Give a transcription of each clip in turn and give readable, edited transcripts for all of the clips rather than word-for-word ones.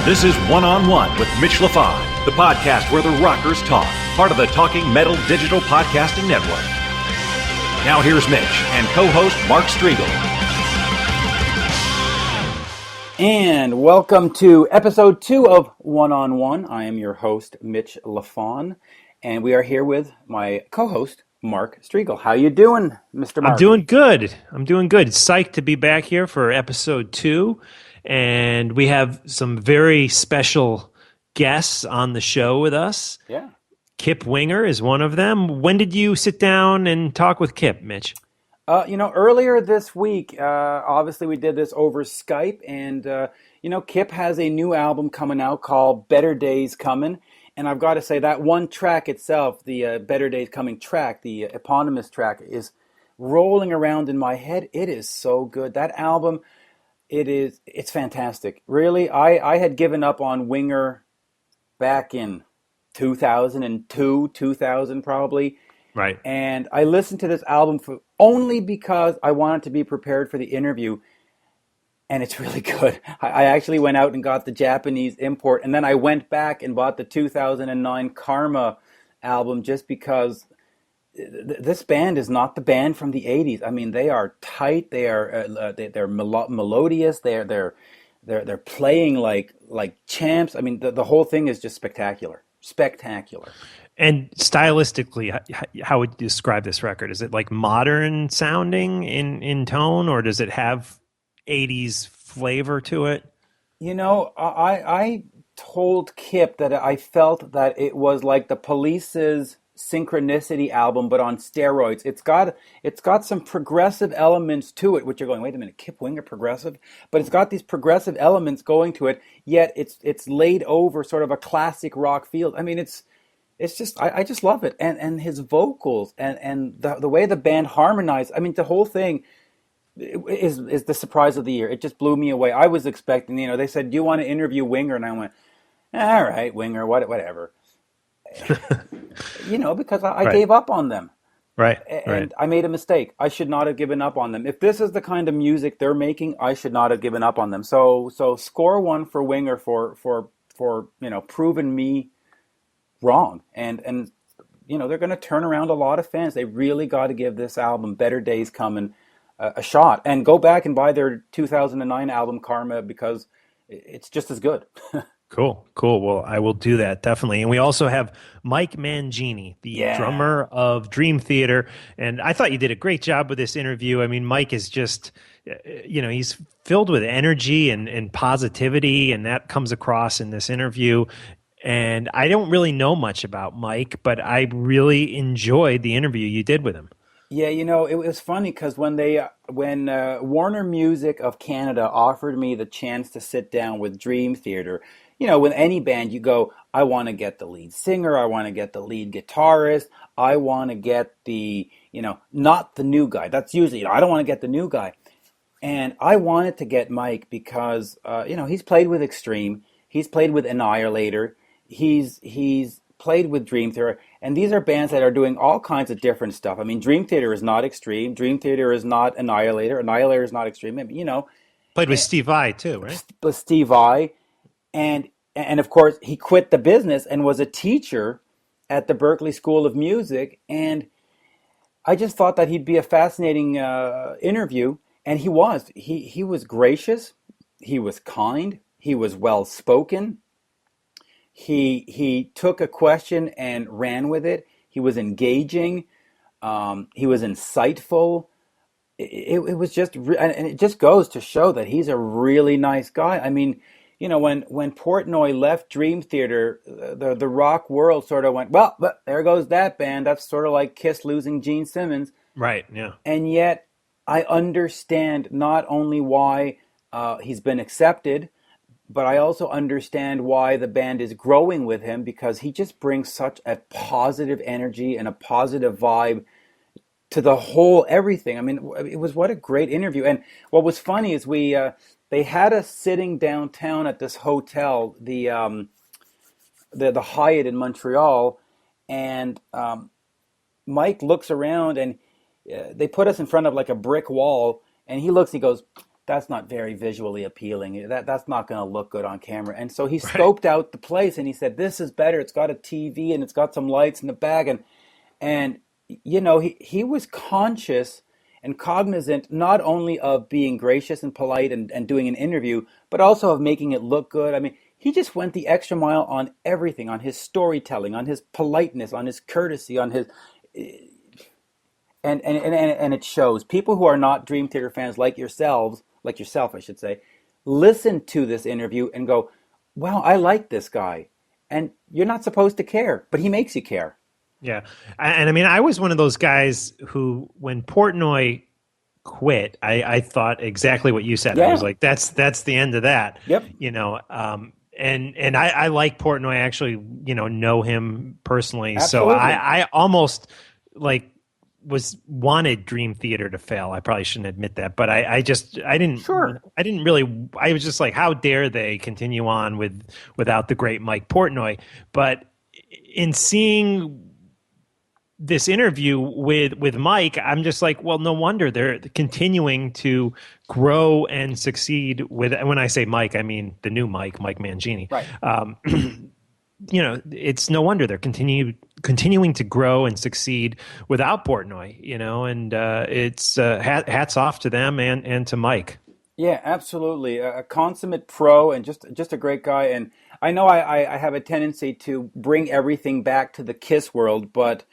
This is One on One with Mitch Lafon, the podcast where the rockers talk, part of the Talking Metal Digital Podcasting Network. Now here's Mitch and co-host Mark Strigl. And welcome to episode 2 of One on One. I am your host, Mitch Lafon, and we are here with my co-host, Mark Strigl. How you doing, Mr. Mark? I'm doing good. Psyched to be back here for episode 2. And we have some very special guests on the show with us. Yeah. Kip Winger is one of them. When did you sit down and talk with Kip, Mitch? Earlier this week, obviously we did this over Skype, and, Kip has a new album coming out called Better Days Comin. And I've got to say that one track itself, the Better Days Comin track, the eponymous track, is rolling around in my head. It is so good. That album, it's fantastic. Really, I had given up on Winger back in 2002, 2000 probably. Right. And I listened to this album only because I wanted to be prepared for the interview. And it's really good. I actually went out and got the Japanese import, and then I went back and bought the 2009 Karma album just because this band is not the band from the 80s. I mean, they are tight. They're melodious. They're playing like champs. I mean, the whole thing is just spectacular. Spectacular. And stylistically, how would you describe this record? Is it like modern sounding in tone, or does it have 80s flavor to it? I told Kip that I felt that it was like the Police's Synchronicity album, but on steroids. It's got some progressive elements to it, which you're going, wait a minute, Kip Winger progressive? But it's got these progressive elements going to it, yet it's laid over sort of a classic rock feel. I mean, it's just, I just love it. And his vocals and the way the band harmonized, I mean, the whole thing is the surprise of the year. It just blew me away. I was expecting, they said, do you want to interview Winger? And I went, all right, Winger, whatever. Because I Right. gave up on them. Right. And I made a mistake. I should not have given up on them. If this is the kind of music they're making, I should not have given up on them. So score one for Winger for proving me wrong. And they're going to turn around a lot of fans. They really got to give this album, Better Days Comin', a shot, and go back and buy their 2009 album Karma, because it's just as good. Cool. Well, I will do that, definitely. And we also have Mike Mangini, the drummer of Dream Theater. And I thought you did a great job with this interview. I mean, Mike is just, he's filled with energy and positivity, and that comes across in this interview. And I don't really know much about Mike, but I really enjoyed the interview you did with him. Yeah, it was funny because when Warner Music of Canada offered me the chance to sit down with Dream Theater, with any band, you go, I want to get the lead singer, I want to get the lead guitarist, I want to get the, not the new guy. That's usually, I don't want to get the new guy. And I wanted to get Mike because, he's played with Extreme, he's played with Annihilator, he's played with Dream Theater, and these are bands that are doing all kinds of different stuff. I mean, Dream Theater is not Extreme, Dream Theater is not Annihilator is not Extreme, Played with Steve Vai too, right? With Steve Vai, and of course he quit the business and was a teacher at the Berklee School of Music, and I just thought that he'd be a fascinating interview, and he was. He was gracious, he was kind, he was well spoken. He took a question and ran with it. He was engaging. He was insightful. It was just, and it just goes to show that he's a really nice guy. I mean, when Portnoy left Dream Theater, the rock world sort of went, well, there goes that band. That's sort of like Kiss losing Gene Simmons. Right, yeah. And yet I understand not only why he's been accepted, but I also understand why the band is growing with him, because he just brings such a positive energy and a positive vibe to the whole everything. I mean, what a great interview. And what was funny is they had us sitting downtown at this hotel, the Hyatt in Montreal, and Mike looks around, and they put us in front of like a brick wall, and he looks, he goes, that's not very visually appealing. That's not going to look good on camera. And so he Right. scoped out the place and he said, this is better. It's got a TV and it's got some lights in the back. And he was conscious and cognizant not only of being gracious and polite and doing an interview, but also of making it look good. I mean, he just went the extra mile on everything, on his storytelling, on his politeness, on his courtesy, on his... And it shows. People who are not Dream Theater fans like yourself, I should say, listen to this interview and go, wow, I like this guy. And you're not supposed to care, but he makes you care. Yeah. And I mean, I was one of those guys who, when Portnoy quit, I thought exactly what you said. Yeah. I was like, that's the end of that. Yep. And I like Portnoy. I actually, know him personally. Absolutely. So I almost wanted Dream Theater to fail. I probably shouldn't admit that, but I didn't. Sure. I didn't really. I was just like, how dare they continue on without the great Mike Portnoy? But in seeing this interview with Mike, I'm just like, well, no wonder they're continuing to grow and succeed with. When I say Mike, I mean the new Mike Mangini. Right. It's no wonder they're continuing to grow and succeed without Portnoy, and it's hats off to them and to Mike. Yeah, absolutely. A consummate pro and just a great guy. And I know I have a tendency to bring everything back to the Kiss world, but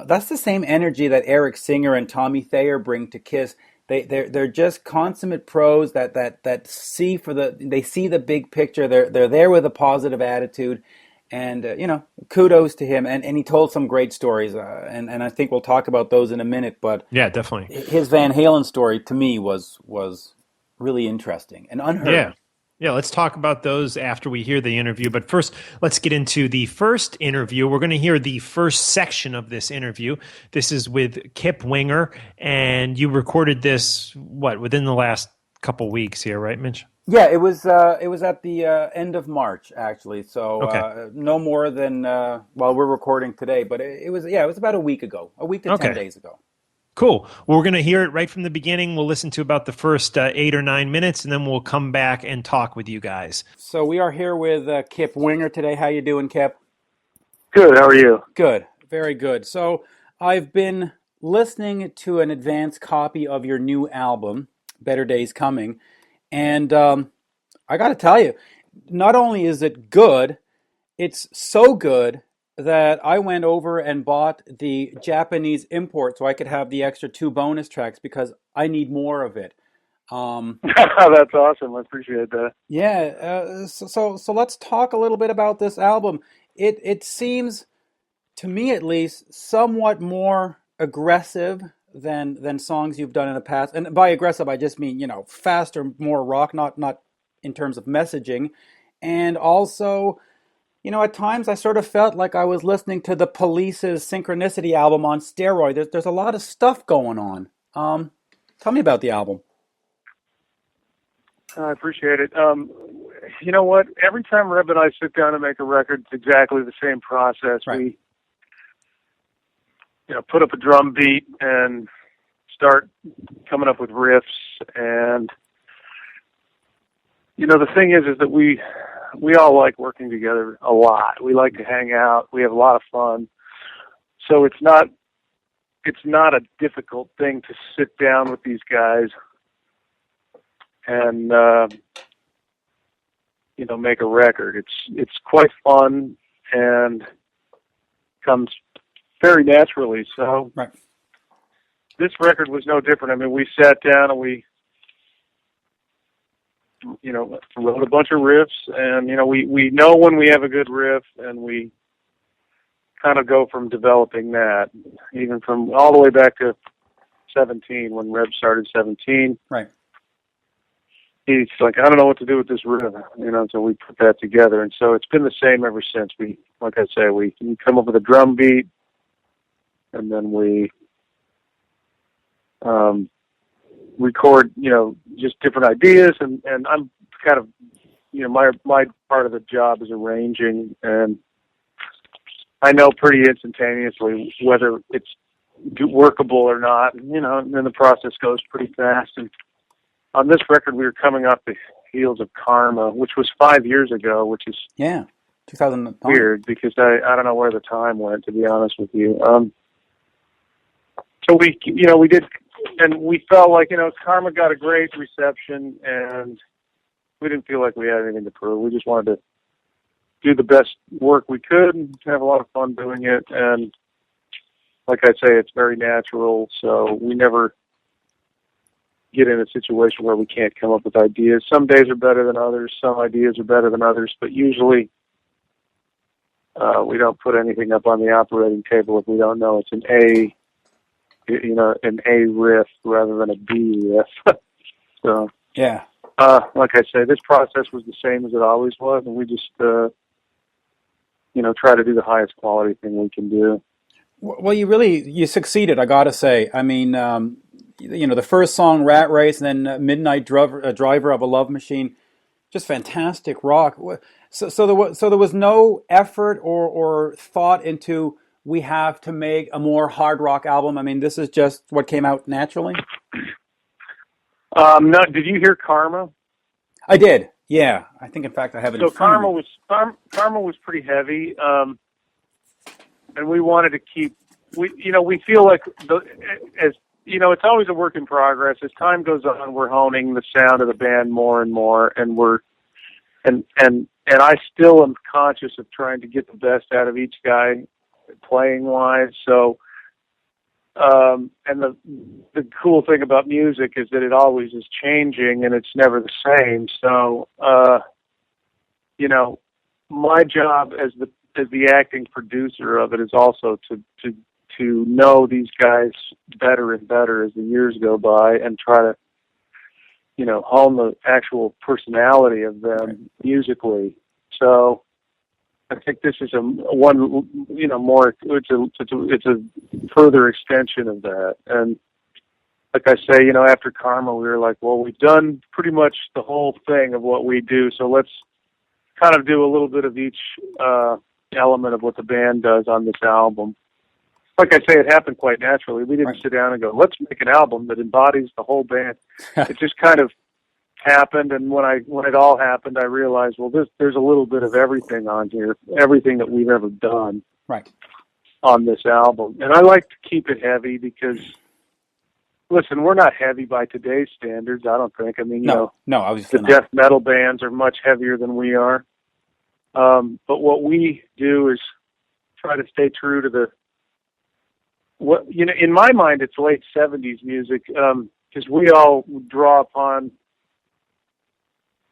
that's the same energy that Eric Singer and Tommy Thayer bring to Kiss. They're just consummate pros that see they see the big picture. They're there with a positive attitude. And, kudos to him. And he told some great stories. And I think we'll talk about those in a minute. But yeah, definitely. His Van Halen story, to me, was really interesting and unheard. Yeah. Yeah, let's talk about those after we hear the interview. But first, let's get into the first interview. We're going to hear the first section of this interview. This is with Kip Winger. And you recorded this, within the last couple weeks here, right, Mitch? Yeah, it was at the end of March, actually. So Okay. no more than we're recording today, but it was about a week ago, a week to 10 days ago. Cool. Well, we're going to hear it right from the beginning. We'll listen to about the first 8 or 9 minutes, and then we'll come back and talk with you guys. So we are here with Kip Winger today. How you doing, Kip? Good. How are you? Good. Very good. So I've been listening to an advanced copy of your new album, Better Days Comin, and I got to tell you, not only is it good, it's so good that I went over and bought the Japanese import so I could have the extra 2 bonus tracks because I need more of it. That's awesome. I appreciate that. Yeah. So let's talk a little bit about this album. It seems, to me at least, somewhat more aggressive than songs you've done in the past. And by aggressive, I just mean, faster, more rock, not in terms of messaging. And also, at times I sort of felt like I was listening to the Police's Synchronicity album on steroid. There's a lot of stuff going on. Tell me about the album. I appreciate it. You know what? Every time Reb and I sit down to make a record, it's exactly the same process. Right. We, put up a drum beat and start coming up with riffs. And, the thing is that we all like working together a lot. We like to hang out. We have a lot of fun. So it's not a difficult thing to sit down with these guys and make a record. It's quite fun and comes very naturally. So right. This record was no different. I mean, we sat down and we wrote a bunch of riffs, and we know when we have a good riff, and we kind of go from developing that, even from all the way back to 17 when Reb started 17. Right. He's like, I don't know what to do with this riff, so we put that together, and so it's been the same ever since. We come up with a drum beat, and then we record, just different ideas, and I'm kind of, my part of the job is arranging, and I know pretty instantaneously whether it's workable or not, and then the process goes pretty fast, and on this record, we were coming off the heels of Karma, which was 5 years ago, which is 2009. weird because I don't know where the time went, to be honest with you. So we did, and we felt like, Karma got a great reception, and we didn't feel like we had anything to prove. We just wanted to do the best work we could and have a lot of fun doing it. And like I say, it's very natural, so we never get in a situation where we can't come up with ideas. Some days are better than others. Some ideas are better than others, but usually we don't put anything up on the operating table if we don't know it's an A riff rather than a B riff. So Yeah. like I say, this process was the same as it always was, and we just try to do the highest quality thing we can do. Well, you succeeded, I gotta say. I mean, the first song, Rat Race, and then Midnight Driver of a Love Machine, just fantastic rock. So there was no effort or thought into, we have to make a more hard rock album. I mean, this is just what came out naturally. No, did you hear Karma? I did. Yeah, I think in fact I have it in front of me. Karma was pretty heavy, and we wanted to keep. We feel like it's always a work in progress. As time goes on, we're honing the sound of the band more and more, and I still am conscious of trying to get the best out of each guy playing wise. So, and the cool thing about music is that it always is changing and it's never the same. So, my job as the acting producer of it is also to know these guys better and better as the years go by and try to, hone the actual personality of them musically. So I think this is it's a further extension of that. And like I say, after Karma, we were like, well, we've done pretty much the whole thing of what we do, so let's kind of do a little bit of each element of what the band does on this album. Like I say, it happened quite naturally. We didn't sit down and go, let's make an album that embodies the whole band. It just kind of happened, and when it all happened, I realized, well, there's a little bit of everything on here, everything that we've ever done on this album. And I like to keep it heavy because, listen, we're not heavy by today's standards, I don't think. I mean, the death metal bands are much heavier than we are. But what we do is try to stay true to in my mind, it's late 70s music, because we all draw upon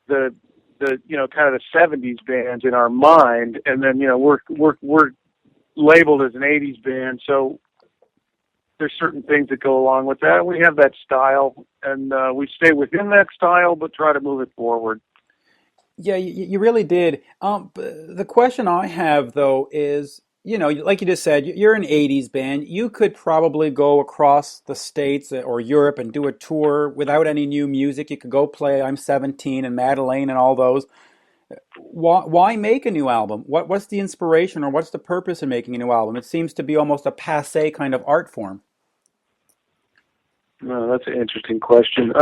the kind of the 70s bands in our mind, and then we're labeled as an 80s band, so there's certain things that go along with that. We have that style, and we stay within that style, but try to move it forward. Yeah, you really did. The question I have, though, is, like you just said, you're an 80s band. You could probably go across the States or Europe and do a tour without any new music. You could go play I'm 17 and Madeleine and all those. Why make a new album? What's the inspiration, or what's the purpose of making a new album? It seems to be almost a passé kind of art form. No, that's an interesting question.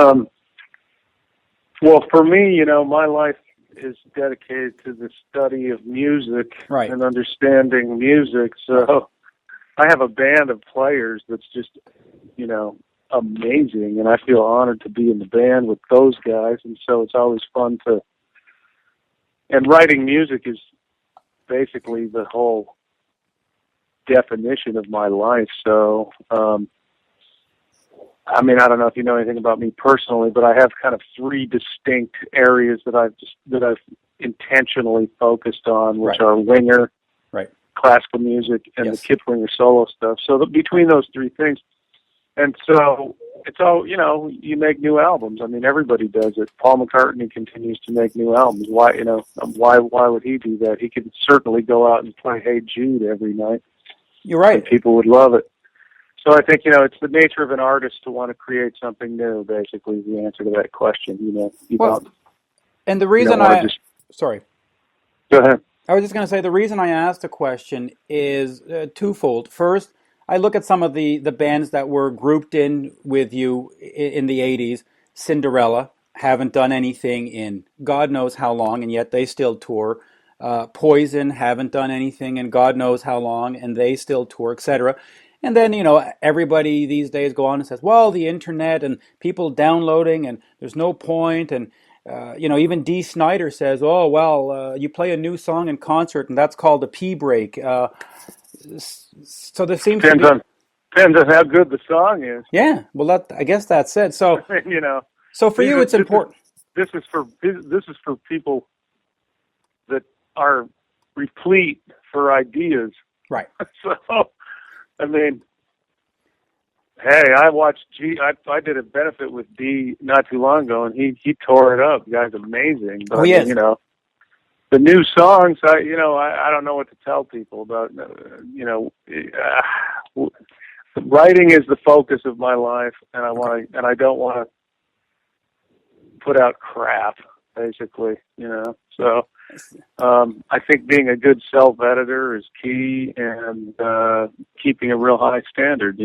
Well, for me, my life is dedicated to the study of music and understanding music. So I have a band of players that's just, amazing, and I feel honored to be in the band with those guys. And so it's always fun and writing music is basically the whole definition of my life. So, I mean, I don't know if you know anything about me personally, but I have kind of three distinct areas that I've intentionally focused on, which are winger, classical music, and the Kiplinger solo stuff. So between those three things, and so it's all, you make new albums. I mean, everybody does it. Paul McCartney continues to make new albums. Why would he do that? He could certainly go out and play Hey Jude every night. You're right. And people would love it. So I think, it's the nature of an artist to want to create something new, basically, is the answer to that question. And the reason sorry. Go ahead. I was just going to say, the reason I asked the question is twofold. First, I look at some of the bands that were grouped in with you in the 80s, Cinderella haven't done anything in God knows how long, and yet they still tour. Poison haven't done anything in God knows how long, and they still tour, etc. And then, everybody these days go on and says, well, the internet and people downloading, and there's no point. And, even Dee Snider says, oh, well, you play a new song in concert, and that's called a pee break. So there seems to be... Depends on how good the song is. Yeah, well, I guess that's it. So, so for you, it's important. This is for people that are replete for ideas. Right. So, I mean, hey, I watched I did a benefit with D not too long ago, and he tore it up. The guy's amazing. But, yes. The new songs, I don't know what to tell people about. Writing is the focus of my life, and I don't want to put out crap, basically. So I think being a good self-editor is key, and keeping a real high standard.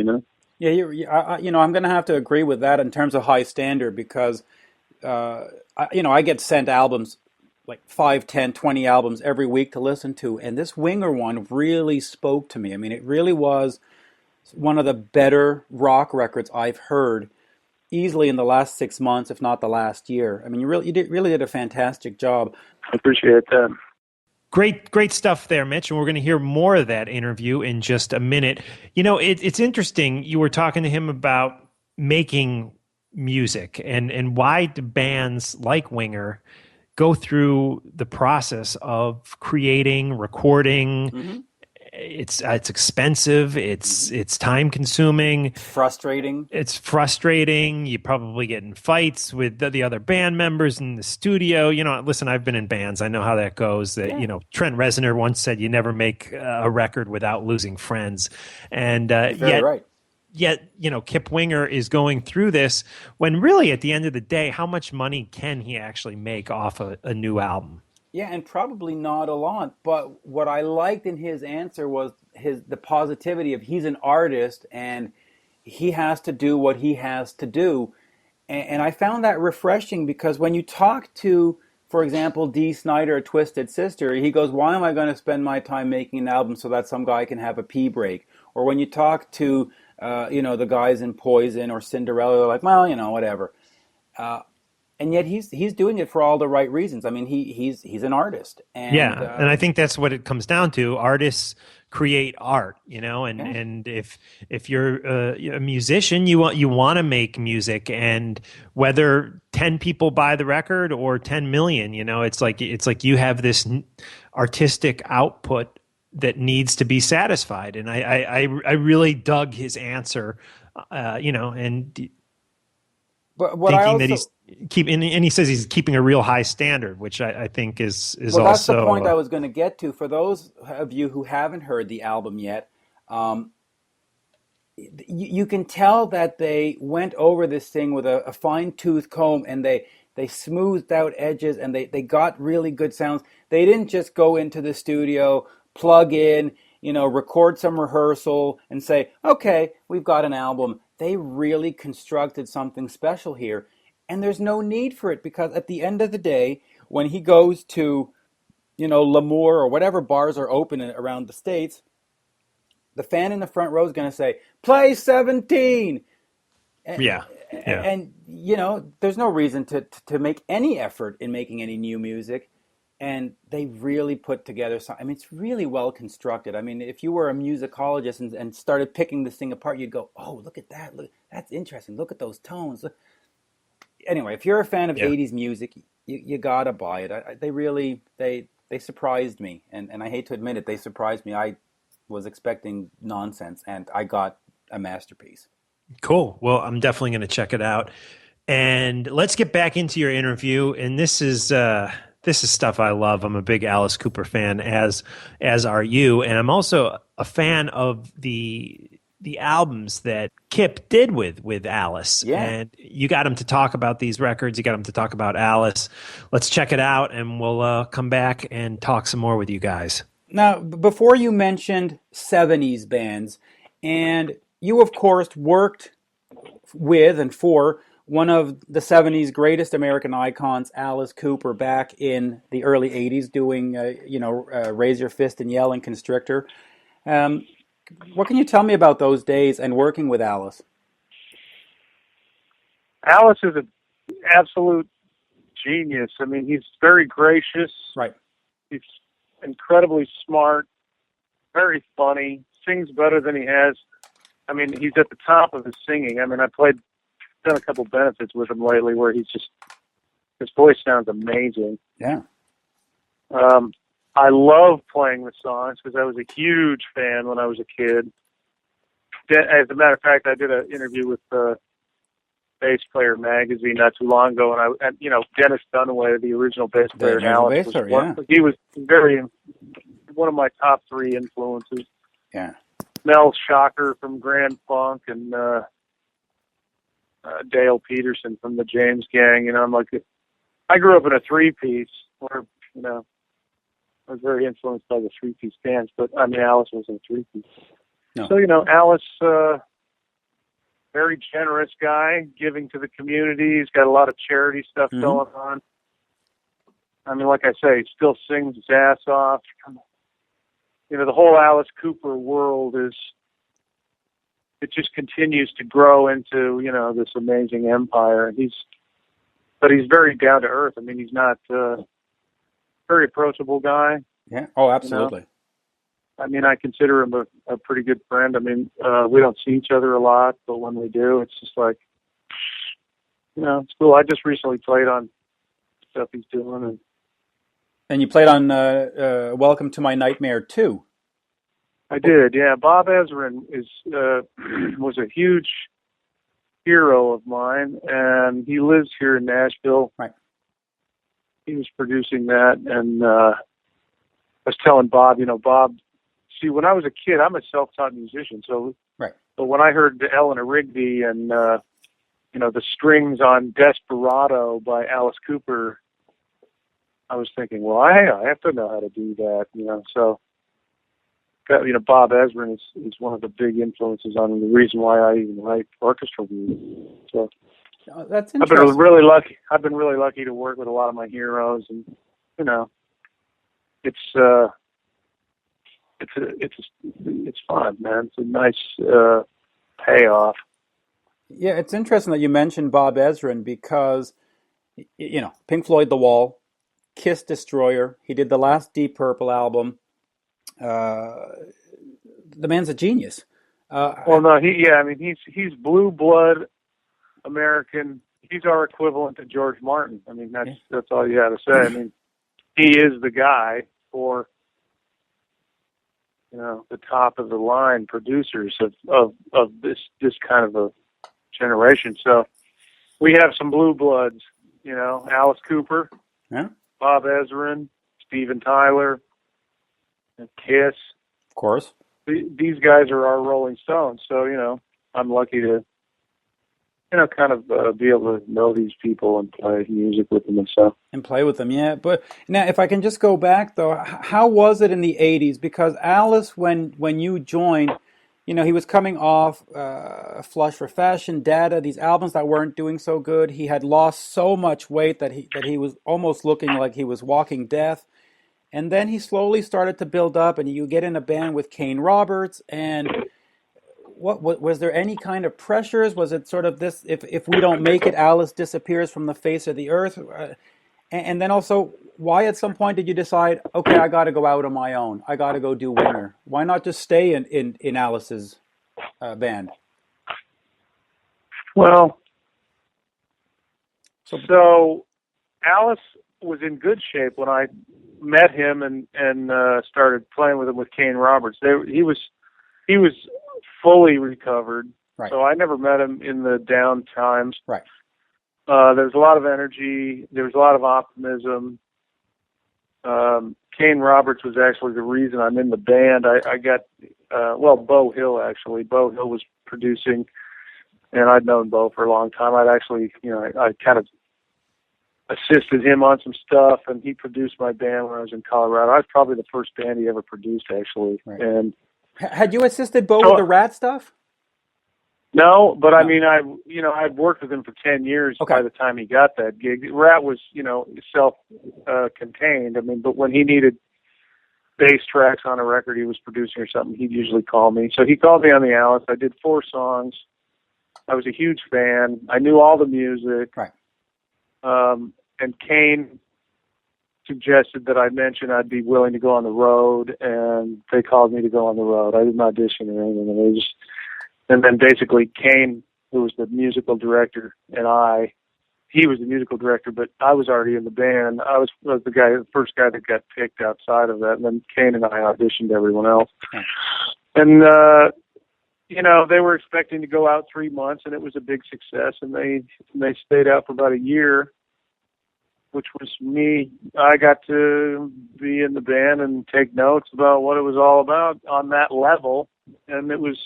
Yeah, I'm going to have to agree with that in terms of high standard, because I get sent albums, like 5, 10, 20 albums every week to listen to, and this Winger one really spoke to me. I mean, it really was one of the better rock records I've heard easily in the last 6 months, if not the last year. I mean, you really did a fantastic job. I appreciate that. Great stuff there, Mitch, and we're going to hear more of that interview in just a minute. It's interesting. You were talking to him about making music and why do bands like Winger go through the process of creating, recording. Mm-hmm. It's expensive. It's time consuming. Frustrating. It's frustrating. You probably get in fights with the other band members in the studio. Listen, I've been in bands. I know how that goes. Trent Reznor once said, "You never make a record without losing friends." And right. Yet, Kip Winger is going through this when really at the end of the day, how much money can he actually make off a new album? Yeah, and probably not a lot. But what I liked in his answer was the positivity of he's an artist and he has to do what he has to do. And I found that refreshing, because when you talk to, for example, Dee Snider, Twisted Sister, he goes, why am I going to spend my time making an album so that some guy can have a pee break? Or when you talk to, the guys in Poison or Cinderella, they're like, well, whatever. And yet he's doing it for all the right reasons. I mean, he's an artist. And, and I think that's what it comes down to. Artists create art, and if you're a musician, you want to make music, and whether 10 people buy the record or 10 million, it's like you have this artistic output that needs to be satisfied. And I really dug his answer, and but what thinking that he's and he says he's keeping a real high standard, which I think is well, also... that's the point I was going to get to. For those of you who haven't heard the album yet, you can tell that they went over this thing with a fine-tooth comb, and they smoothed out edges, and they got really good sounds. They didn't just go into the studio, plug in, record some rehearsal, and say, okay, we've got an album. They really constructed something special here. And there's no need for it, because at the end of the day, when he goes to, L'Amour or whatever bars are open around the States, the fan in the front row is going to say, play 17! And there's no reason to make any effort in making any new music. And they really put together something. I mean, it's really well constructed. I mean, if you were a musicologist and started picking this thing apart, you'd go, oh, look at that. Look, that's interesting. Look at those tones. Anyway, if you're a fan of 80s music, you got to buy it. They surprised me. And I hate to admit it, they surprised me. I was expecting nonsense, and I got a masterpiece. Cool. Well, I'm definitely going to check it out. And let's get back into your interview. And this is stuff I love. I'm a big Alice Cooper fan, as are you. And I'm also a fan of the albums that Kip did with Alice. Yeah. And you got him to talk about these records. You got him to talk about Alice. Let's check it out, and we'll come back and talk some more with you guys. Now, before you mentioned 70s bands, and you, of course, worked with and for one of the 70s greatest American icons, Alice Cooper, back in the early 80s doing, Raise Your Fist and Yell and Constrictor. What can you tell me about those days and working with Alice? Alice is an absolute genius. I mean, he's very gracious. Right. He's incredibly smart, very funny, sings better than he has. I mean, he's at the top of his singing. I mean, done a couple benefits with him lately where his voice sounds amazing. Yeah. I love playing the songs because I was a huge fan when I was a kid. As a matter of fact, I did an interview with Bass Player magazine not too long ago, and Dennis Dunaway, the original bass player, he was one of my top 3 influences. Yeah. Mel Shocker from Grand Funk and Dale Peterson from the James Gang. I grew up in a 3-piece where I was very influenced by the 3-piece bands, but Alice was in a 3-piece. No. So Alice. Very generous guy, giving to the community. He's got a lot of charity stuff going on. I mean, like I say, he still sings his ass off. The whole Alice Cooper world it just continues to grow into, this amazing empire. But he's very down to earth. I mean, he's not very approachable guy. Yeah. Oh, absolutely. I mean, I consider him a pretty good friend. I mean, we don't see each other a lot, but when we do, it's just like, it's cool. I just recently played on stuff he's doing. And you played on Welcome to My Nightmare, too. I did, yeah. Bob Ezrin was a huge hero of mine, and he lives here in Nashville. Right. He was producing that, and I was telling Bob, Bob, see, when I was a kid, I'm a self-taught musician, so right. But when I heard Eleanor Rigby and the strings on Desperado by Alice Cooper, I was thinking, well, I have to know how to do that, So, Bob Ezrin is one of the big influences on the reason why I even write orchestral music. So that's interesting. I've been really lucky to work with a lot of my heroes, and it's fun, man. It's a nice payoff. Yeah, it's interesting that you mentioned Bob Ezrin because, Pink Floyd, The Wall, Kiss, Destroyer. He did the last Deep Purple album. The man's a genius. He's blue blood American. He's our equivalent to George Martin. I mean, that's all you got to say. I mean, he is the guy for the top of the line producers of this kind of a generation. So we have some blue bloods, Alice Cooper, Bob Ezrin, Steven Tyler, Kiss. Of course. These guys are our Rolling Stones. So, I'm lucky to, kind of be able to know these people and play music with them and stuff. And play with them, yeah. But now, if I can just go back, though, how was it in the 80s? Because Alice, when you joined, he was coming off Flush for Fashion, Data, these albums that weren't doing so good. He had lost so much weight that he was almost looking like he was walking death. And then he slowly started to build up, and you get in a band with Kane Roberts. And what was there any kind of pressures? Was it sort of this, if we don't make it, Alice disappears from the face of the earth? And then also, why at some point did you decide, okay, I got to go out on my own. I got to go do Winner. Why not just stay in Alice's band? Well, so Alice was in good shape when I met him and started playing with him with Kane Roberts. He was fully recovered. Right. So I never met him in the down times. Right. There's a lot of energy. There's a lot of optimism. Kane Roberts was actually the reason I'm in the band. I got, Bo Hill, actually. Bo Hill was producing, and I'd known Bo for a long time. I'd actually, I kind of assisted him on some stuff, and he produced my band when I was in Colorado. I was probably the first band he ever produced, actually. Right. And had you assisted Bo with the Rat stuff? No, but I mean, I'd worked with him for 10 years by the time he got that gig. Rat was, self-contained. I mean, but when he needed bass tracks on a record he was producing or something, he'd usually call me. So he called me on the Alice. I did 4 songs. I was a huge fan. I knew all the music. Right. And Kane suggested that I mention I'd be willing to go on the road, and they called me to go on the road. I didn't audition or anything. And then basically Kane, who was the musical director, and he was the musical director, but I was already in the band. I was the first guy that got picked outside of that, and then Kane and I auditioned everyone else. And, they were expecting to go out 3 months, and it was a big success, and they stayed out for about a year, which was me. I got to be in the band and take notes about what it was all about on that level, and it was...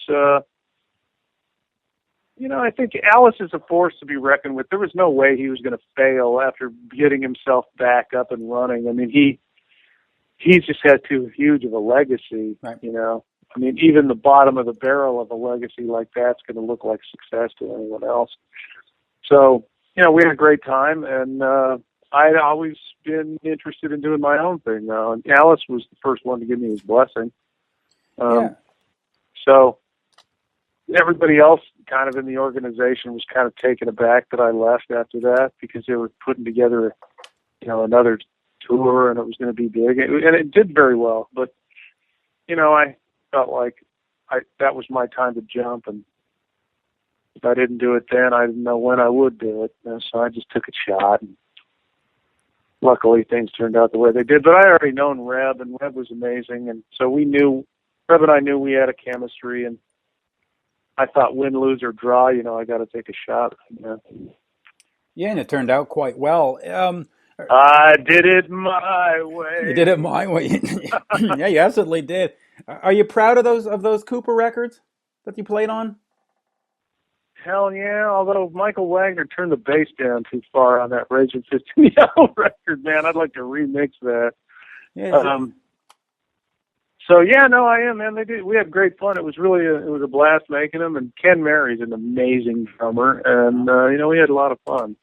I think Alice is a force to be reckoned with. There was no way he was going to fail after getting himself back up and running. I mean, he's just had too huge of a legacy, right. I mean, even the bottom of the barrel of a legacy like that's going to look like success to anyone else. So, we had a great time, and I'd always been interested in doing my own thing, though. And Alice was the first one to give me his blessing. So everybody else kind of in the organization was kind of taken aback that I left after that, because they were putting together, another tour, and it was going to be big, and it did very well. But, I felt like that was my time to jump, and if I didn't do it then, I didn't know when I would do it. So I just took a shot, and luckily things turned out the way they did. But I already known Reb, and Reb was amazing, and so Reb and I knew we had a chemistry, and I thought win, lose, or draw, I got to take a shot. Yeah, and it turned out quite well. I did it my way. You did it my way. Yeah, you absolutely did. Are you proud of those Cooper records that you played on? Hell yeah, although Michael Wagner turned the bass down too far on that Raging 15-year-old record, man. I'd like to remix that. Yeah, So yeah, no, I am, man. We had great fun. It was really it was a blast making them. And Ken Mary's an amazing drummer, and we had a lot of fun.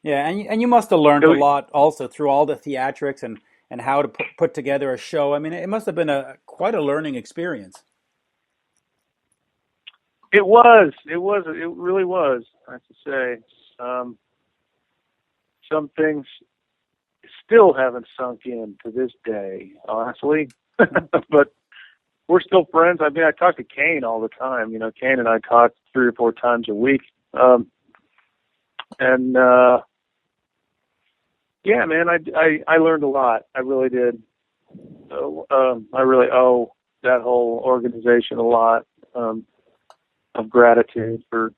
Yeah, and you must have learned a lot also through all the theatrics and how to put together a show. I mean, it must have been quite a learning experience. It was. It really was. I have to say, some things still haven't sunk in to this day, honestly. But we're still friends. I mean, I talk to Kane all the time. Kane and I talk 3 or 4 times a week. Yeah, man, I learned a lot. I really did. So, I really owe that whole organization a lot of gratitude for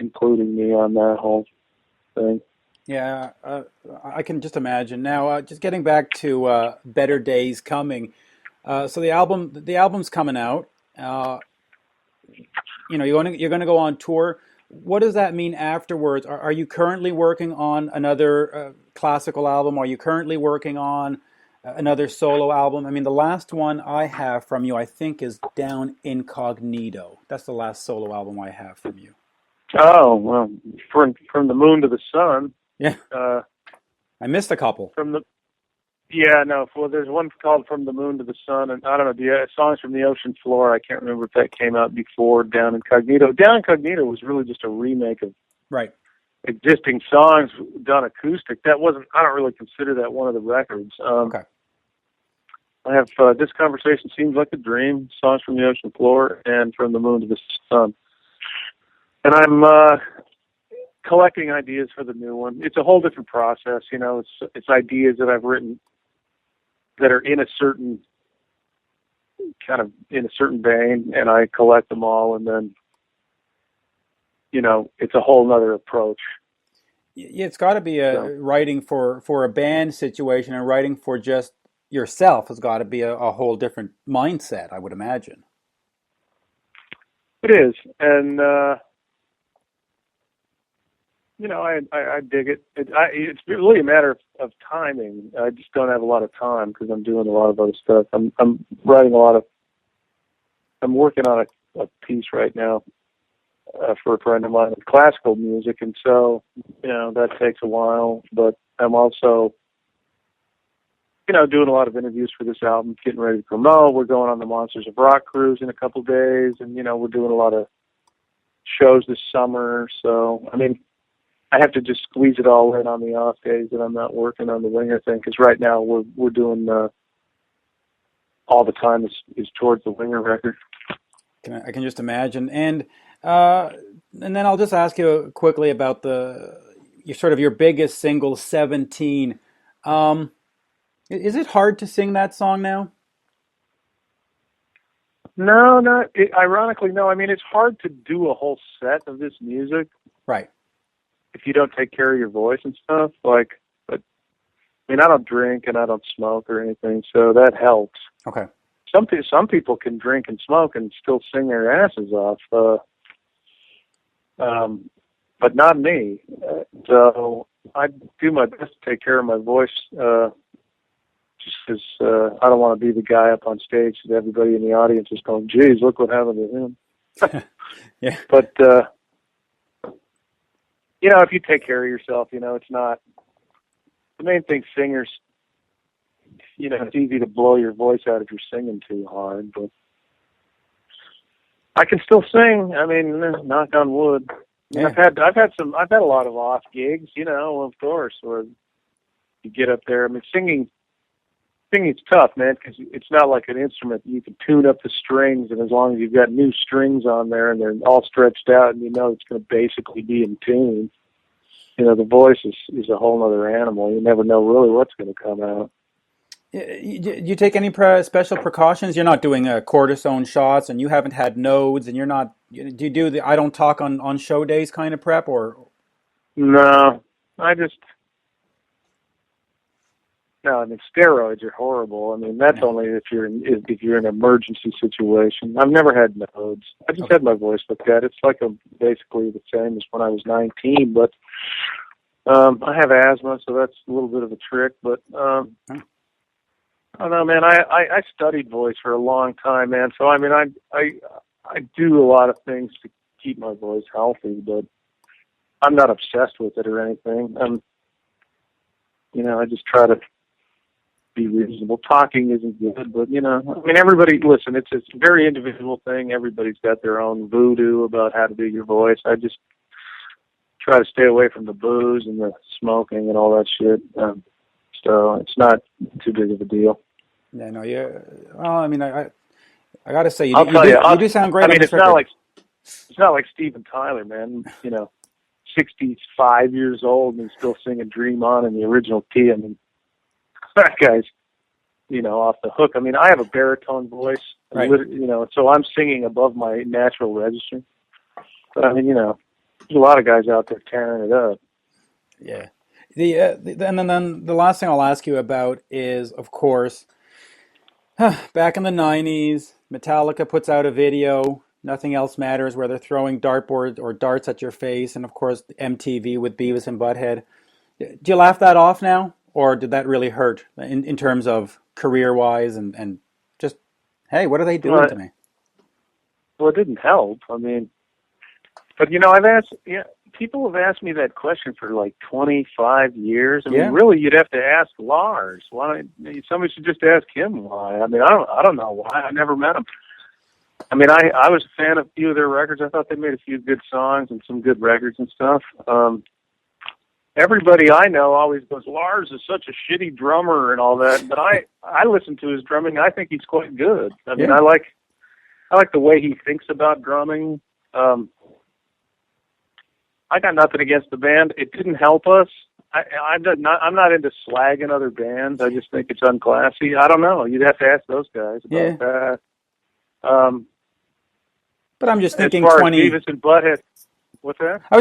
including me on that whole thing. Yeah, I can just imagine. Now, just getting back to Better Days Comin. So the album's coming out. You're going to go on tour. What does that mean afterwards? Are you currently working on another classical album? Are you currently working on another solo album? I mean, the last one I have from you, I think, is Down Incognito. That's the last solo album I have from you. Oh, well, from the moon to the sun. Yeah. I missed a couple. Well, there's one called From the Moon to the Sun, and I don't know, the songs from the ocean floor, I can't remember if that came out before Down Incognito. Down Incognito was really just a remake of existing songs done acoustic. I don't really consider that one of the records. Okay. I have This Conversation Seems Like a Dream, Songs from the Ocean Floor, and From the Moon to the Sun. And I'm collecting ideas for the new one. It's a whole different process, it's ideas that I've written that are in a certain vein, and I collect them all, and then it's a whole nother approach. Yeah, it's got to be writing for a band situation, and writing for just yourself has got to be a whole different mindset, I would imagine. It is, and I dig it. It's really a matter of timing. I just don't have a lot of time because I'm doing a lot of other stuff. I'm writing I'm working on a piece right now for a friend of mine with classical music, and so that takes a while. But I'm also doing a lot of interviews for this album, getting ready to promote. We're going on the Monsters of Rock cruise in a couple days, and we're doing a lot of shows this summer. So I mean, I have to just squeeze it all in on the off days that I'm not working on the Winger thing, because right now we're doing all the time is towards the Winger record. I can just imagine. And then I'll just ask you quickly about your biggest single, 17. Is it hard to sing that song now? No, ironically, no. I mean, it's hard to do a whole set of this music. Right. If you don't take care of your voice and stuff. But I mean, I don't drink and I don't smoke or anything, so that helps. Okay. Some people can drink and smoke and still sing their asses off, but not me. So I do my best to take care of my voice, just because I don't want to be the guy up on stage that everybody in the audience is going, "Geez, look what happened to him." Yeah. But if you take care of yourself, it's not the main thing. Singers. It's easy to blow your voice out if you're singing too hard, but I can still sing. I mean, knock on wood. Yeah. I've had a lot of off gigs, of course, where you get up there. I mean, singing's tough, man, because it's not like an instrument. You can tune up the strings, and as long as you've got new strings on there and they're all stretched out, and it's going to basically be in tune. The voice is a whole other animal. You never know really what's going to come out. Do you take any special precautions? You're not doing cortisone shots, and you haven't had nodes, and you're not. Do you do the I don't talk on show days kind of prep, or? No, I mean, steroids are horrible. I mean, that's only if you're in an emergency situation. I've never had nodes. I just had my voice looked at. It's like basically the same as when I was 19, but I have asthma, so that's a little bit of a trick. But I don't know, man. I studied voice for a long time, man. So I mean, I do a lot of things to keep my voice healthy, but I'm not obsessed with it or anything. I just try to be reasonable. Talking isn't good, but I mean, everybody. Listen, it's a very individual thing. Everybody's got their own voodoo about how to do your voice. I just try to stay away from the booze and the smoking and all that shit. So it's not too big of a deal. Yeah, no, yeah. Well, I mean, I got to say, you do sound great. I mean, on this record. It's not like Steven Tyler, man. 65 years old and still singing "Dream On" in the original key. I mean, that guy's, off the hook. I mean, I have a baritone voice, right. So I'm singing above my natural register. But I mean, there's a lot of guys out there tearing it up. Yeah. And then the last thing I'll ask you about is, of course, back in the 90s, Metallica puts out a video, Nothing Else Matters, where they're throwing dartboard or darts at your face, and of course MTV with Beavis and Butthead. Do you laugh that off now, or did that really hurt in terms of career-wise and just, hey, what are they doing to me? Well, it didn't help. I mean, but people have asked me that question for like 25 years. I mean, really, you'd have to ask Lars. Why? Somebody should just ask him why. I mean, I don't know why. I never met him. I mean, I was a fan of a few of their records. I thought they made a few good songs and some good records and stuff. Everybody I know always goes, Lars is such a shitty drummer and all that. But I listen to his drumming. I think he's quite good. I mean, I like the way he thinks about drumming. I got nothing against the band. It didn't help us. I'm not into slagging other bands. I just think it's unclassy. I don't know. You'd have to ask those guys about that. But I'm just thinking as far as Beavis and Butthead. What's that? I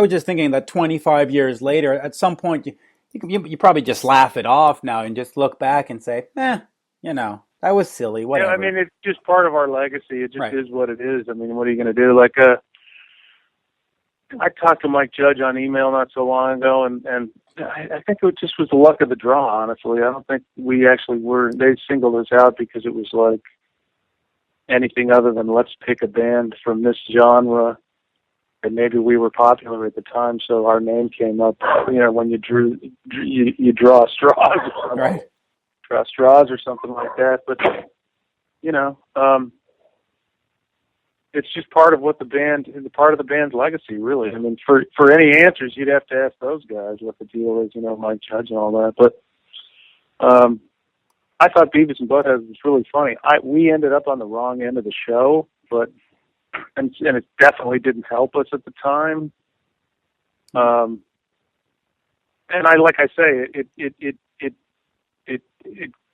was just thinking that 25 years later, at some point, you probably just laugh it off now and just look back and say, that was silly. Whatever. Yeah, I mean, it's just part of our legacy. It just is what it is. I mean, what are you going to do? Like, I talked to Mike Judge on email not so long ago, and I think it just was the luck of the draw, honestly. I don't think we actually they singled us out because it was like, anything other than let's pick a band from this genre. And maybe we were popular at the time, so our name came up. When you draw straws, Right? Draw straws or something like that. But it's just part of the band's legacy, really. I mean, for any answers, you'd have to ask those guys what the deal is. Mike Judge and all that. But I thought Beavis and Butthead was really funny. We ended up on the wrong end of the show, but. And it definitely didn't help us at the time. And like I say, it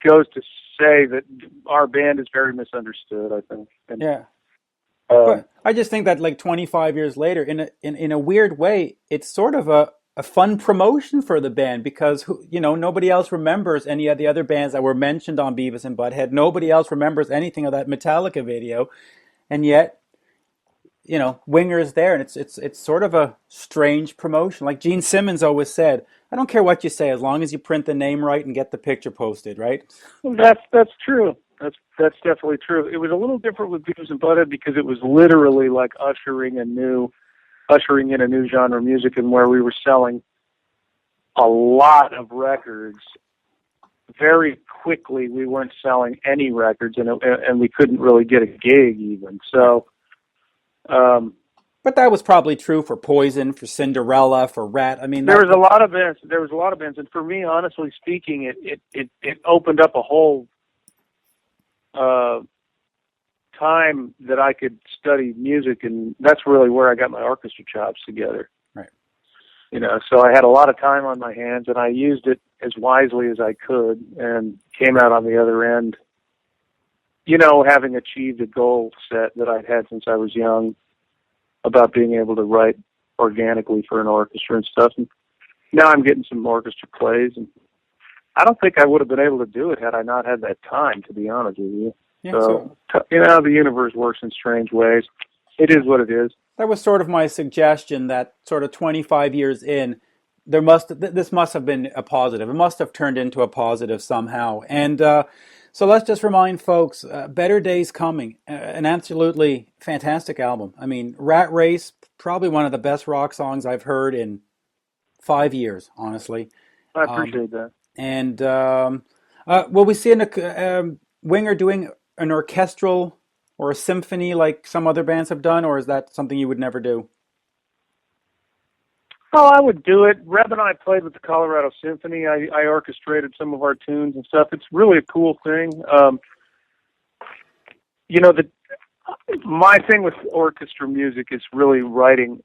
goes to say that our band is very misunderstood, I think. And, yeah. But I just think that 25 years later, in a weird way, it's sort of a fun promotion for the band because nobody else remembers any of the other bands that were mentioned on Beavis and Butthead. Nobody else remembers anything of that Metallica video, and yet. Winger's there, and it's sort of a strange promotion. Like Gene Simmons always said, I don't care what you say as long as you print the name right and get the picture posted, right? That's true. That's definitely true. It was a little different with Beavis and Butthead because it was literally like ushering in a new genre of music, and where we were selling a lot of records very quickly. We weren't selling any records, and we couldn't really get a gig even. So. But that was probably true for Poison, for Cinderella, for Rat. I mean, there was a lot of bands, and for me, honestly speaking, it opened up a whole time that I could study music, and that's really where I got my orchestra chops together. Right. So I had a lot of time on my hands, and I used it as wisely as I could, and came out on the other end. Having achieved a goal set that I'd had since I was young about being able to write organically for an orchestra and stuff. And now I'm getting some orchestra plays, and I don't think I would have been able to do it had I not had that time, to be honest with you. Yeah, so the universe works in strange ways. It is what it is. That was sort of my suggestion that sort of 25 years in, this must have been a positive. It must have turned into a positive somehow. And so let's just remind folks, Better Days Comin, an absolutely fantastic album. I mean, Rat Race, probably one of the best rock songs I've heard in 5 years, honestly. I appreciate that. And will we see Winger doing an orchestral or a symphony like some other bands have done, or is that something you would never do? Oh, I would do it. Reb and I played with the Colorado Symphony. I orchestrated some of our tunes and stuff. It's really a cool thing. My thing with orchestra music is really writing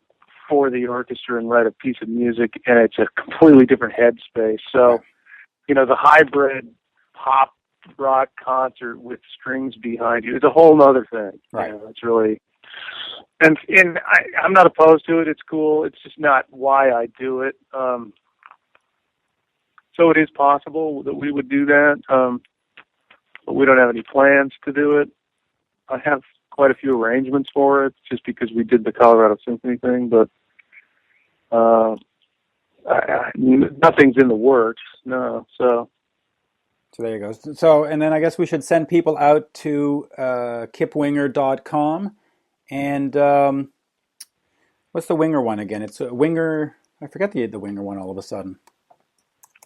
for the orchestra and write a piece of music, and it's a completely different headspace. So, the hybrid pop rock concert with strings behind you is a whole other thing. Right. It's really... And I'm not opposed to it. It's cool. It's just not why I do it. So it is possible that we would do that, but we don't have any plans to do it. I have quite a few arrangements for it, just because we did the Colorado Symphony thing, but nothing's in the works. No, so there you go. So, and then I guess we should send people out to kipwinger.com. And what's the Winger one again? It's a Winger. I forget the Winger one all of a sudden.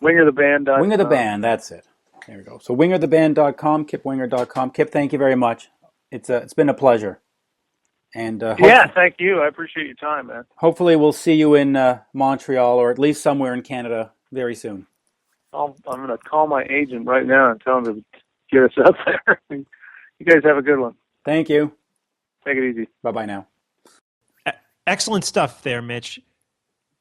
WingerTheBand.com. Winger the Band, that's it. There we go. So wingertheband.com, kipwinger.com. Kip, thank you very much. It's been a pleasure. And thank you. I appreciate your time, man. Hopefully we'll see you in Montreal or at least somewhere in Canada very soon. I'm going to call my agent right now and tell him to get us up there. You guys have a good one. Thank you. Take it easy. Bye-bye now. Excellent stuff there, Mitch.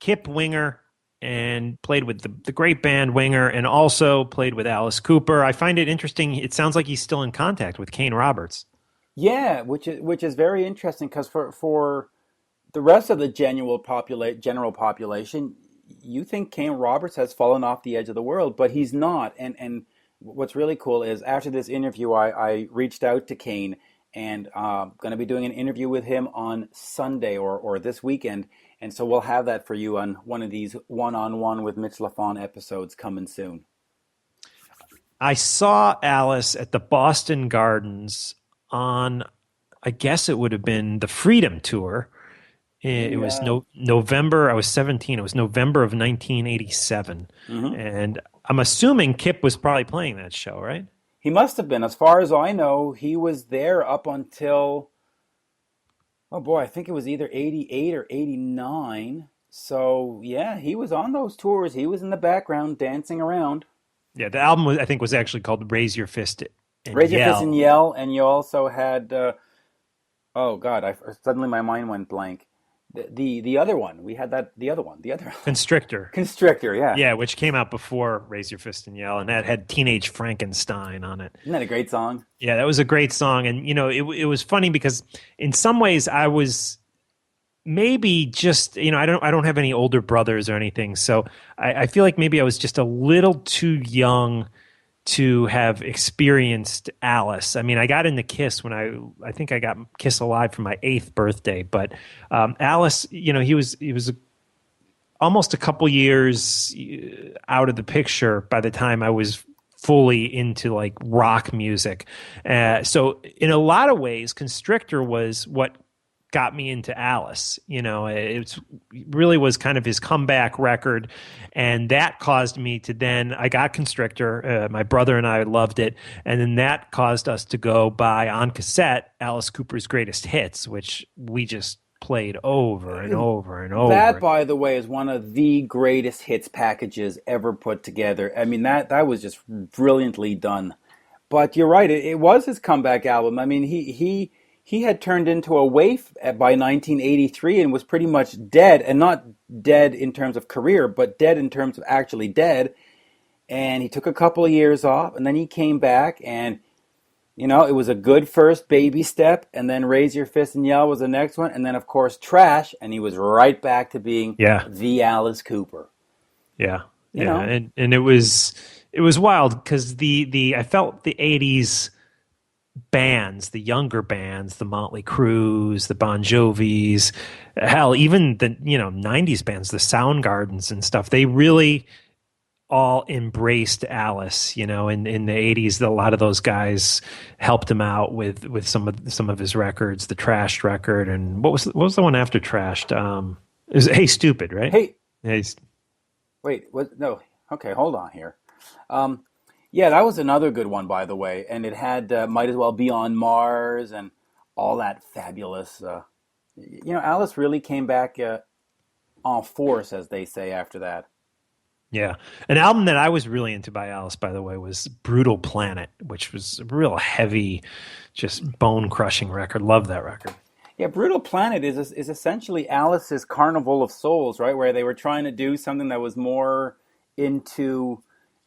Kip Winger, and played with the great band Winger, and also played with Alice Cooper. I find it interesting. It sounds like he's still in contact with Kane Roberts. Yeah, which is very interesting, because for the rest of the general population, you think Kane Roberts has fallen off the edge of the world, but he's not. And what's really cool is after this interview, I reached out to Kane, and going to be doing an interview with him on Sunday or this weekend. And so we'll have that for you on one of these one-on-one with Mitch Lafon episodes coming soon. I saw Alice at the Boston Gardens on I guess it would have been the Freedom Tour. It was Yeah. November. I was 17. It was November of 1987. Hmm. And I'm assuming Kip was probably playing that show, right? He must have been. As far as I know, he was there up until, oh boy, I think it was either 88 or 89. So, yeah, he was on those tours. He was in the background dancing around. Yeah, the album I think was actually called Raise Your Fist and Raise Your Fist and Yell. Yell. And you also had, oh God, suddenly my mind went blank. The other one. We had the other Constrictor. Constrictor, yeah. Yeah, which came out before Raise Your Fist and Yell, and that had Teenage Frankenstein on it. Isn't that a great song? Yeah, that was a great song. And, it was funny because in some ways I was maybe just, I don't have any older brothers or anything. So I feel like maybe I was just a little too young to have experienced Alice. I mean, I got into Kiss when I think I got Kiss Alive for my 8th birthday, but Alice, he was almost a couple years out of the picture by the time I was fully into like rock music. So in a lot of ways, Constrictor was what got me into Alice. It really was kind of his comeback record, and that caused me to I got Constrictor. My brother and I loved it, and then that caused us to go buy on cassette Alice Cooper's Greatest Hits, which we just played over and over and over. That, by the way, is one of the greatest hits packages ever put together. I mean, that was just brilliantly done. But you're right, it was his comeback album. I mean, he had turned into a waif by 1983 and was pretty much dead, and not dead in terms of career, but dead in terms of actually dead. And he took a couple of years off, and then he came back, and it was a good first baby step, and then Raise Your Fist and Yell was the next one, and then of course Trash, and he was right back to being the Alice Cooper. Yeah, You know? and it was wild because I felt the '80s bands, the younger bands, the Motley Crues, the Bon Jovis, hell, even the '90s bands, the Soundgardens and stuff. They really all embraced Alice. In the '80s, a lot of those guys helped him out with some of his records, the Trashed record, and what was the one after Trashed? It was Hey Stupid, right? Hey, wait, what? No, okay, hold on here. Yeah, that was another good one, by the way, and it had Might As Well Be on Mars and all that fabulous. Alice really came back en force, as they say, after that. Yeah. An album that I was really into by Alice, by the way, was Brutal Planet, which was a real heavy, just bone-crushing record. Love that record. Yeah, Brutal Planet is essentially Alice's Carnival of Souls, right? Where they were trying to do something that was more into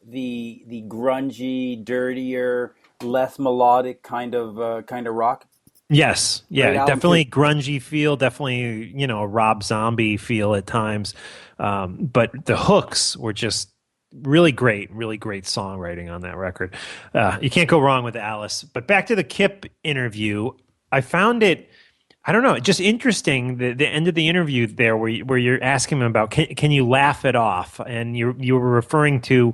the grungy, dirtier, less melodic kind of rock. Yes, yeah, Right, definitely grungy feel, definitely a Rob Zombie feel at times, but the hooks were just really great songwriting on that record. You can't go wrong with Alice. But back to the Kip interview, I found it, I don't know, just interesting. The end of the interview there, where you're asking him about can you laugh it off, and you were referring to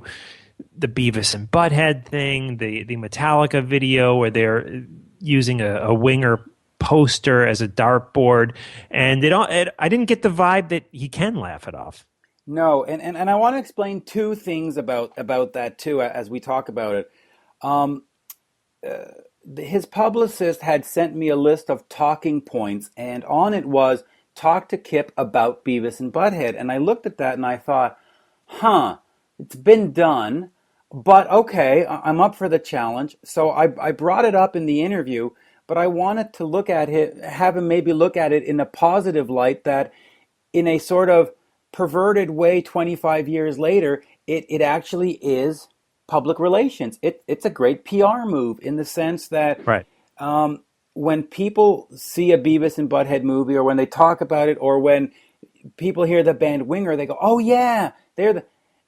the Beavis and Butthead thing, the Metallica video where they're using a Winger poster as a dartboard, and I didn't get the vibe that he can laugh it off. No, and I want to explain two things about that too as we talk about it. His publicist had sent me a list of talking points, and on it was talk to Kip about Beavis and Butthead, and I looked at that and I thought, it's been done, but okay, I'm up for the challenge. So I brought it up in the interview, but I wanted to look at it, have him maybe look at it in a positive light, that in a sort of perverted way 25 years later, it actually is public relations. It's a great PR move in the sense that right. When people see a Beavis and Butthead movie, or when they talk about it, or when people hear the band Winger, they go, oh yeah,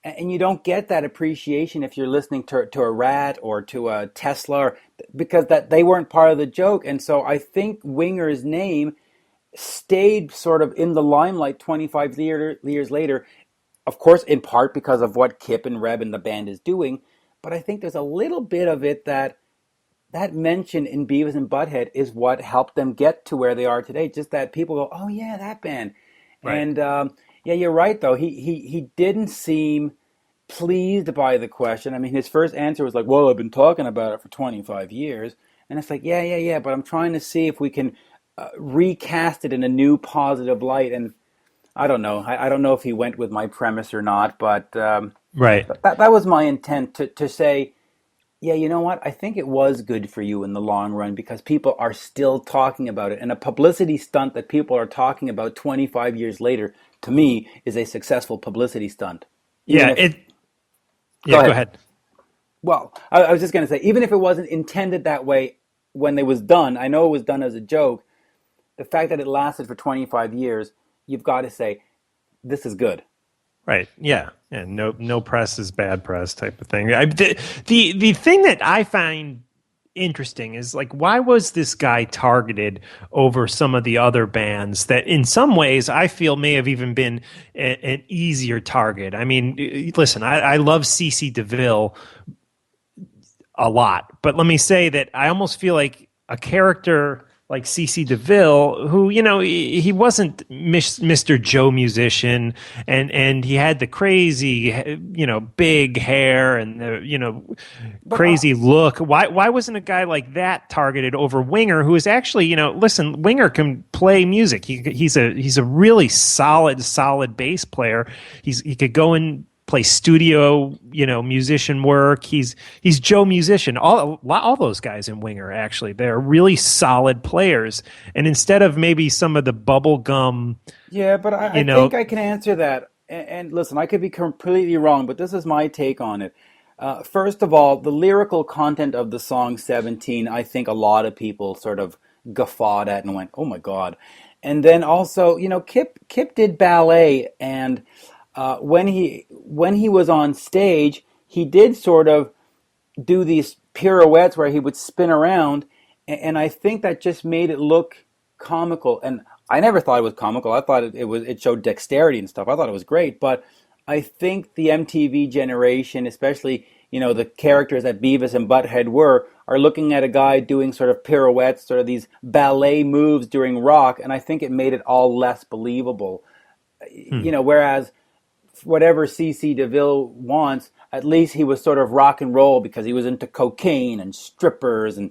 and you don't get that appreciation if you're listening to a Rat or to a Tesla, because that they weren't part of the joke. And so I think Winger's name stayed sort of in the limelight 25 years later, of course, in part because of what Kip and Reb and the band is doing. But I think there's a little bit of it that that mention in Beavis and Butthead is what helped them get to where they are today. Just that people go, oh yeah, that band. Right. And yeah, you're right though. He didn't seem pleased by the question. I mean, his first answer was like, well, I've been talking about it for 25 years. And it's like, yeah, but I'm trying to see if we can recast it in a new positive light. And I don't know. I don't know if he went with my premise or not, but Right. that was my intent to say, yeah, you know what? I think it was good for you in the long run because people are still talking about it. And a publicity stunt that people are talking about 25 years later, to me, is a successful publicity stunt. Yeah, go ahead. Well, I was just going to say, even if it wasn't intended that way when it was done, I know it was done as a joke, the fact that it lasted for 25 years, you've got to say, this is good. Right. Yeah. And no press is bad press type of thing. The thing that I find interesting is like, why was this guy targeted over some of the other bands that in some ways I feel may have even been an easier target? I mean, listen, I love CeCe DeVille a lot, but let me say that I almost feel like a character like CeCe DeVille, who, you know, he wasn't Mr. Joe Musician, and he had the crazy, you know, big hair and the, you know, crazy look. Why wasn't a guy like that targeted over Winger, who is actually, you know, listen, Winger can play music. He's a really solid bass player. He could go and play studio, you know, musician work. He's Joe Musician. All those guys in Winger, actually, they're really solid players. And instead of maybe some of the bubblegum, yeah, but I think I can answer that. And listen, I could be completely wrong, but this is my take on it. First of all, the lyrical content of the song 17, I think a lot of people sort of guffawed at and went, oh my God. And then also, you know, Kip did ballet, and when he was on stage, he did sort of do these pirouettes where he would spin around, and I think that just made it look comical. And I never thought it was comical. I thought it showed dexterity and stuff. I thought it was great. But I think the MTV generation, especially, you know, the characters that Beavis and Butthead are looking at a guy doing sort of pirouettes, sort of these ballet moves during rock, and I think it made it all less believable. You know, whereas whatever CeCe DeVille wants, at least he was sort of rock and roll because he was into cocaine and strippers and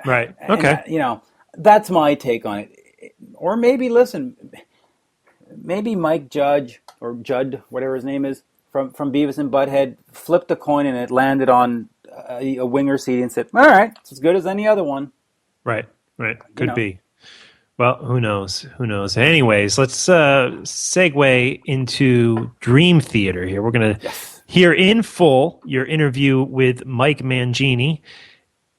right. Okay. And, you know, that's my take on it. Or maybe, listen, maybe Mike Judge or Judd, whatever his name is, from Beavis and Butthead, flipped a coin and it landed on a Winger CD and said, all right, it's as good as any other one. Right. Could be. Well, who knows? Anyways, let's segue into Dream Theater here. We're going to hear in full your interview with Mike Mangini.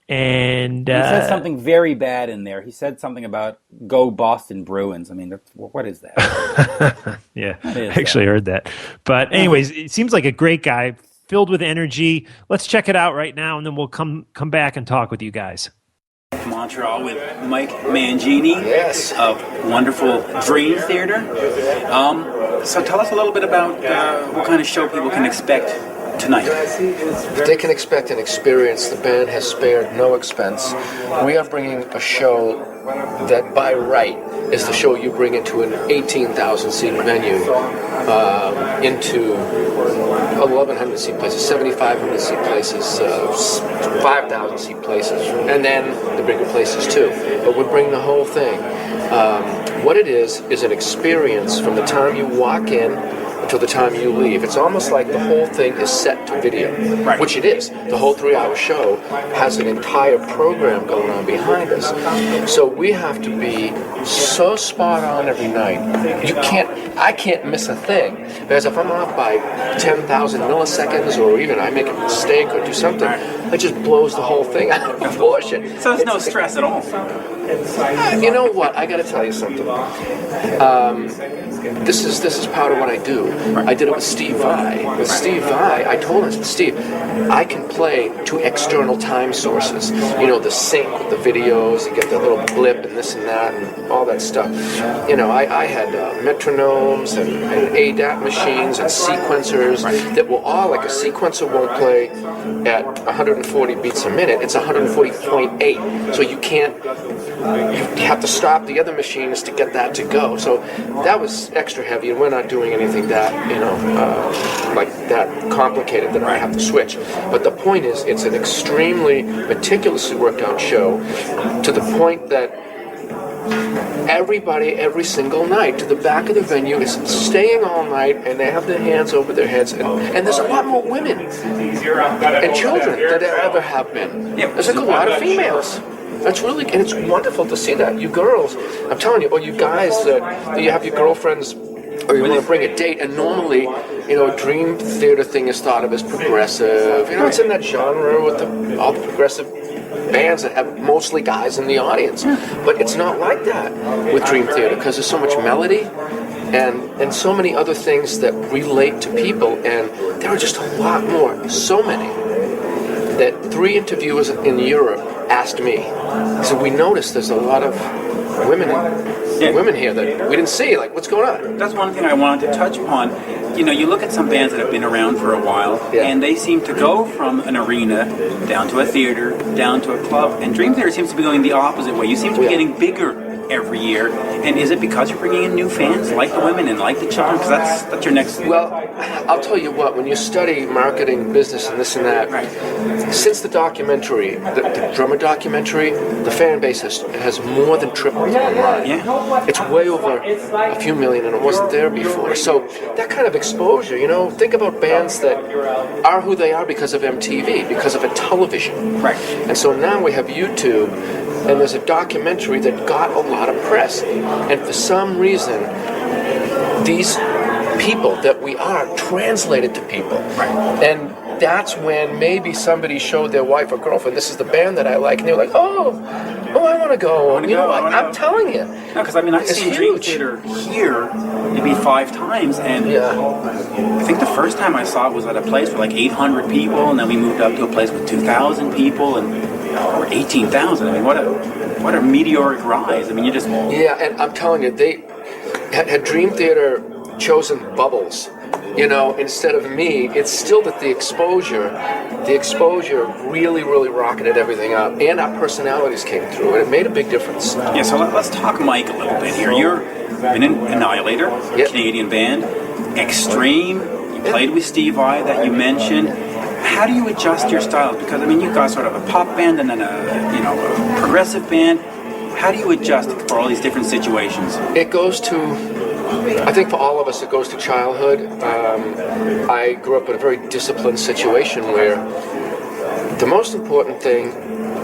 And he said something very bad in there. He said something about go Boston Bruins. I mean, what is that? Yeah, I actually heard that. But anyways, it seems like a great guy, filled with energy. Let's check it out right now, and then we'll come back and talk with you guys. Montreal with Mike Mangini of wonderful Dream Theater. So tell us a little bit about what kind of show people can expect tonight. They can expect an experience. The band has spared no expense. We are bringing a show that by right is the show you bring into an 18,000 seat venue, into 1,100 seat places, 7,500 seat places, 5,000 seat places, and then the bigger places too. But we bring the whole thing. What it is an experience from the time you walk in until the time you leave. It's almost like the whole thing is set to video, which it is. The whole 3-hour show has an entire program going on behind us. So we have to be so spot on every night. I can't miss a thing. Because if I'm off by 10,000 milliseconds, or even I make a mistake or do something, it just blows the whole thing out of proportion. So there's no stress at all. You know what? I got to tell you something. This is part of what I do. I did it with Steve Vai. With Steve Vai, I told told him, I said, Steve, I can play to external time sources. You know, the sync with the videos, you get the little blip and this and that and all that stuff. You know, I had metronomes and ADAT machines and sequencers that were all like a sequencer won't play at 140 beats a minute. It's 140.8. So you have to stop the other machines to get that to go. So that was extra heavy, and we're not doing anything that, like that complicated that I have to switch. But the point is, it's an extremely meticulously worked out show to the point that everybody, every single night, to the back of the venue is staying all night, and they have their hands over their heads. And there's a lot more women and children than there ever have been. There's like a lot of females. That's really, and it's wonderful to see that. You girls, I'm telling you, or you guys that you have your girlfriends, or you want to bring a date, and normally, Dream Theater thing is thought of as progressive. It's in that genre with all the progressive bands that have mostly guys in the audience. But it's not like that with Dream Theater, because there's so much melody and so many other things that relate to people, and there are just a lot more, so many, that 3 interviewers in Europe asked me. So we noticed there's a lot of women here that we didn't see. Like, what's going on? That's one thing I wanted to touch upon. You look at some bands that have been around for a while, and they seem to go from an arena down to a theater, down to a club, and Dream Theater seems to be going the opposite way. You seem to be getting bigger every year, and is it because you're bringing in new fans, like the women and like the children? Because that's your next... Well, I'll tell you what, when you study marketing, business, and this and that, since the documentary, the drummer documentary, the fan base has more than tripled online. Yeah. It's way over a few million, and it wasn't there before. So that kind of exposure, think about bands that are who they are because of MTV, because of a television. Right. And so now we have YouTube, and there's a documentary that got a lot of press. And for some reason, these people that we are translated to people. Right. And that's when maybe somebody showed their wife or girlfriend, this is the band that I like, and they're like, oh, I want to go. I'm telling you. No, because I've seen Dream Theater here maybe 5 times, and I think the first time I saw it was at a place with like 800 people, and then we moved up to a place with 2,000 people, or 18,000. I mean, what a meteoric rise. I mean, you just... Yeah, and I'm telling you, they had Dream Theater chosen Bubbles, instead of me, it's still that the exposure really, really rocketed everything up, and our personalities came through, and it made a big difference. Yeah, so let's talk Mike a little bit here. You've been in Annihilator, Canadian band, Extreme, you played with Steve Vai that you mentioned. How do you adjust your styles? Because, you've got sort of a pop band and then a progressive band. How do you adjust for all these different situations? It goes to, I think for all of us, it goes to childhood. I grew up in a very disciplined situation where the most important thing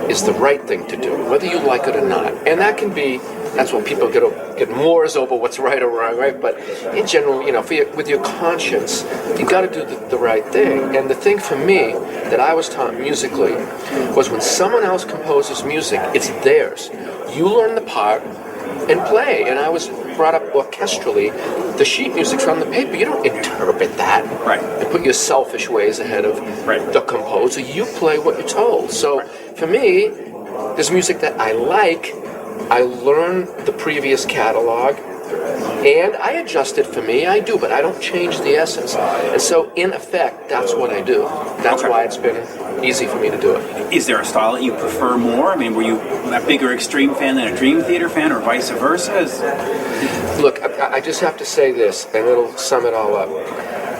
is the right thing to do, whether you like it or not. And that's when people get wars over what's right or wrong, right? But in general, with your conscience, you got to do the right thing. And the thing for me that I was taught musically was when someone else composes music, it's theirs. You learn the part and play. And I was brought up orchestrally. The sheet music's on the paper. You don't interpret that. Right. And put your selfish ways ahead of the composer. You play what you're told. So for me, there's music that I like. I learn the previous catalog, and I adjust it for me. I do, but I don't change the essence. And so, in effect, that's what I do. That's why it's been easy for me to do it. Is there a style that you prefer more? Were you a bigger Extreme fan than a Dream Theater fan, or vice versa? Look, I just have to say this, and it'll sum it all up.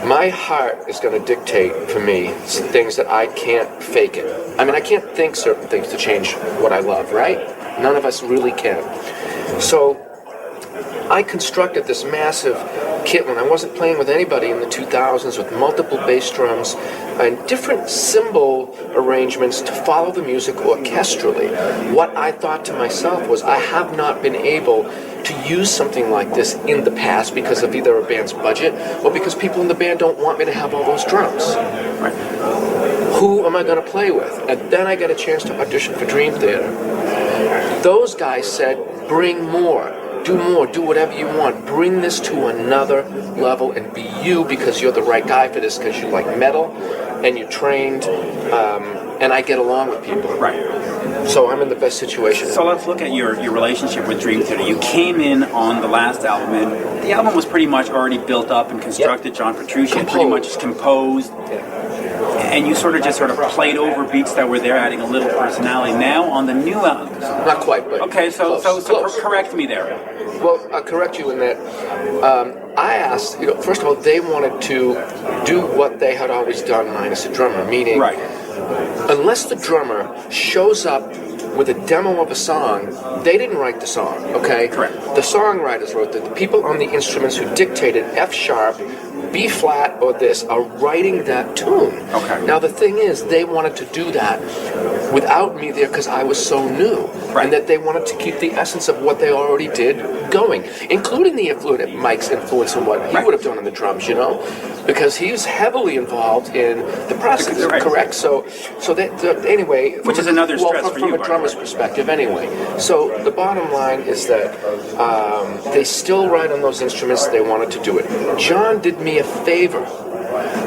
My heart is going to dictate for me some things that I can't fake it. I can't think certain things to change what I love, right? None of us really can. So I constructed this massive kit when I wasn't playing with anybody in the 2000s with multiple bass drums and different cymbal arrangements to follow the music orchestrally. What I thought to myself was I have not been able to use something like this in the past because of either a band's budget or because people in the band don't want me to have all those drums. Right. Who am I going to play with? And then I got a chance to audition for Dream Theater. Those guys said, bring more, do whatever you want, bring this to another level and be you because you're the right guy for this because you like metal and you're trained, and I get along with people. Right. So I'm in the best situation. So let's look at your relationship with Dream Theater. You came in on the last album, and the album was pretty much already built up and constructed. Yep. John Petrucci had pretty much composed. And you sort of played over beats that were there, adding a little personality. Now on the new album, not quite, but okay. So close. Correct me there. Well, I'll correct you in that. I asked, first of all, they wanted to do what they had always done, minus a drummer, meaning, right. Unless the drummer shows up with a demo of a song, they didn't write the song. Okay, correct. The songwriters wrote it. The people on the instruments who dictated F sharp, B flat, or this are writing that tune. Okay. Now the thing is, they wanted to do that without me there because I was so new, right. And that they wanted to keep the essence of what they already did going, including the Mike's influence and what he would have done on the drums, because he was heavily involved in the process. Right. Correct. So that anyway, which is another stress for you, from a drummer's perspective, anyway. So the bottom line is that they still write on those instruments. They wanted to do it. John did me a favor,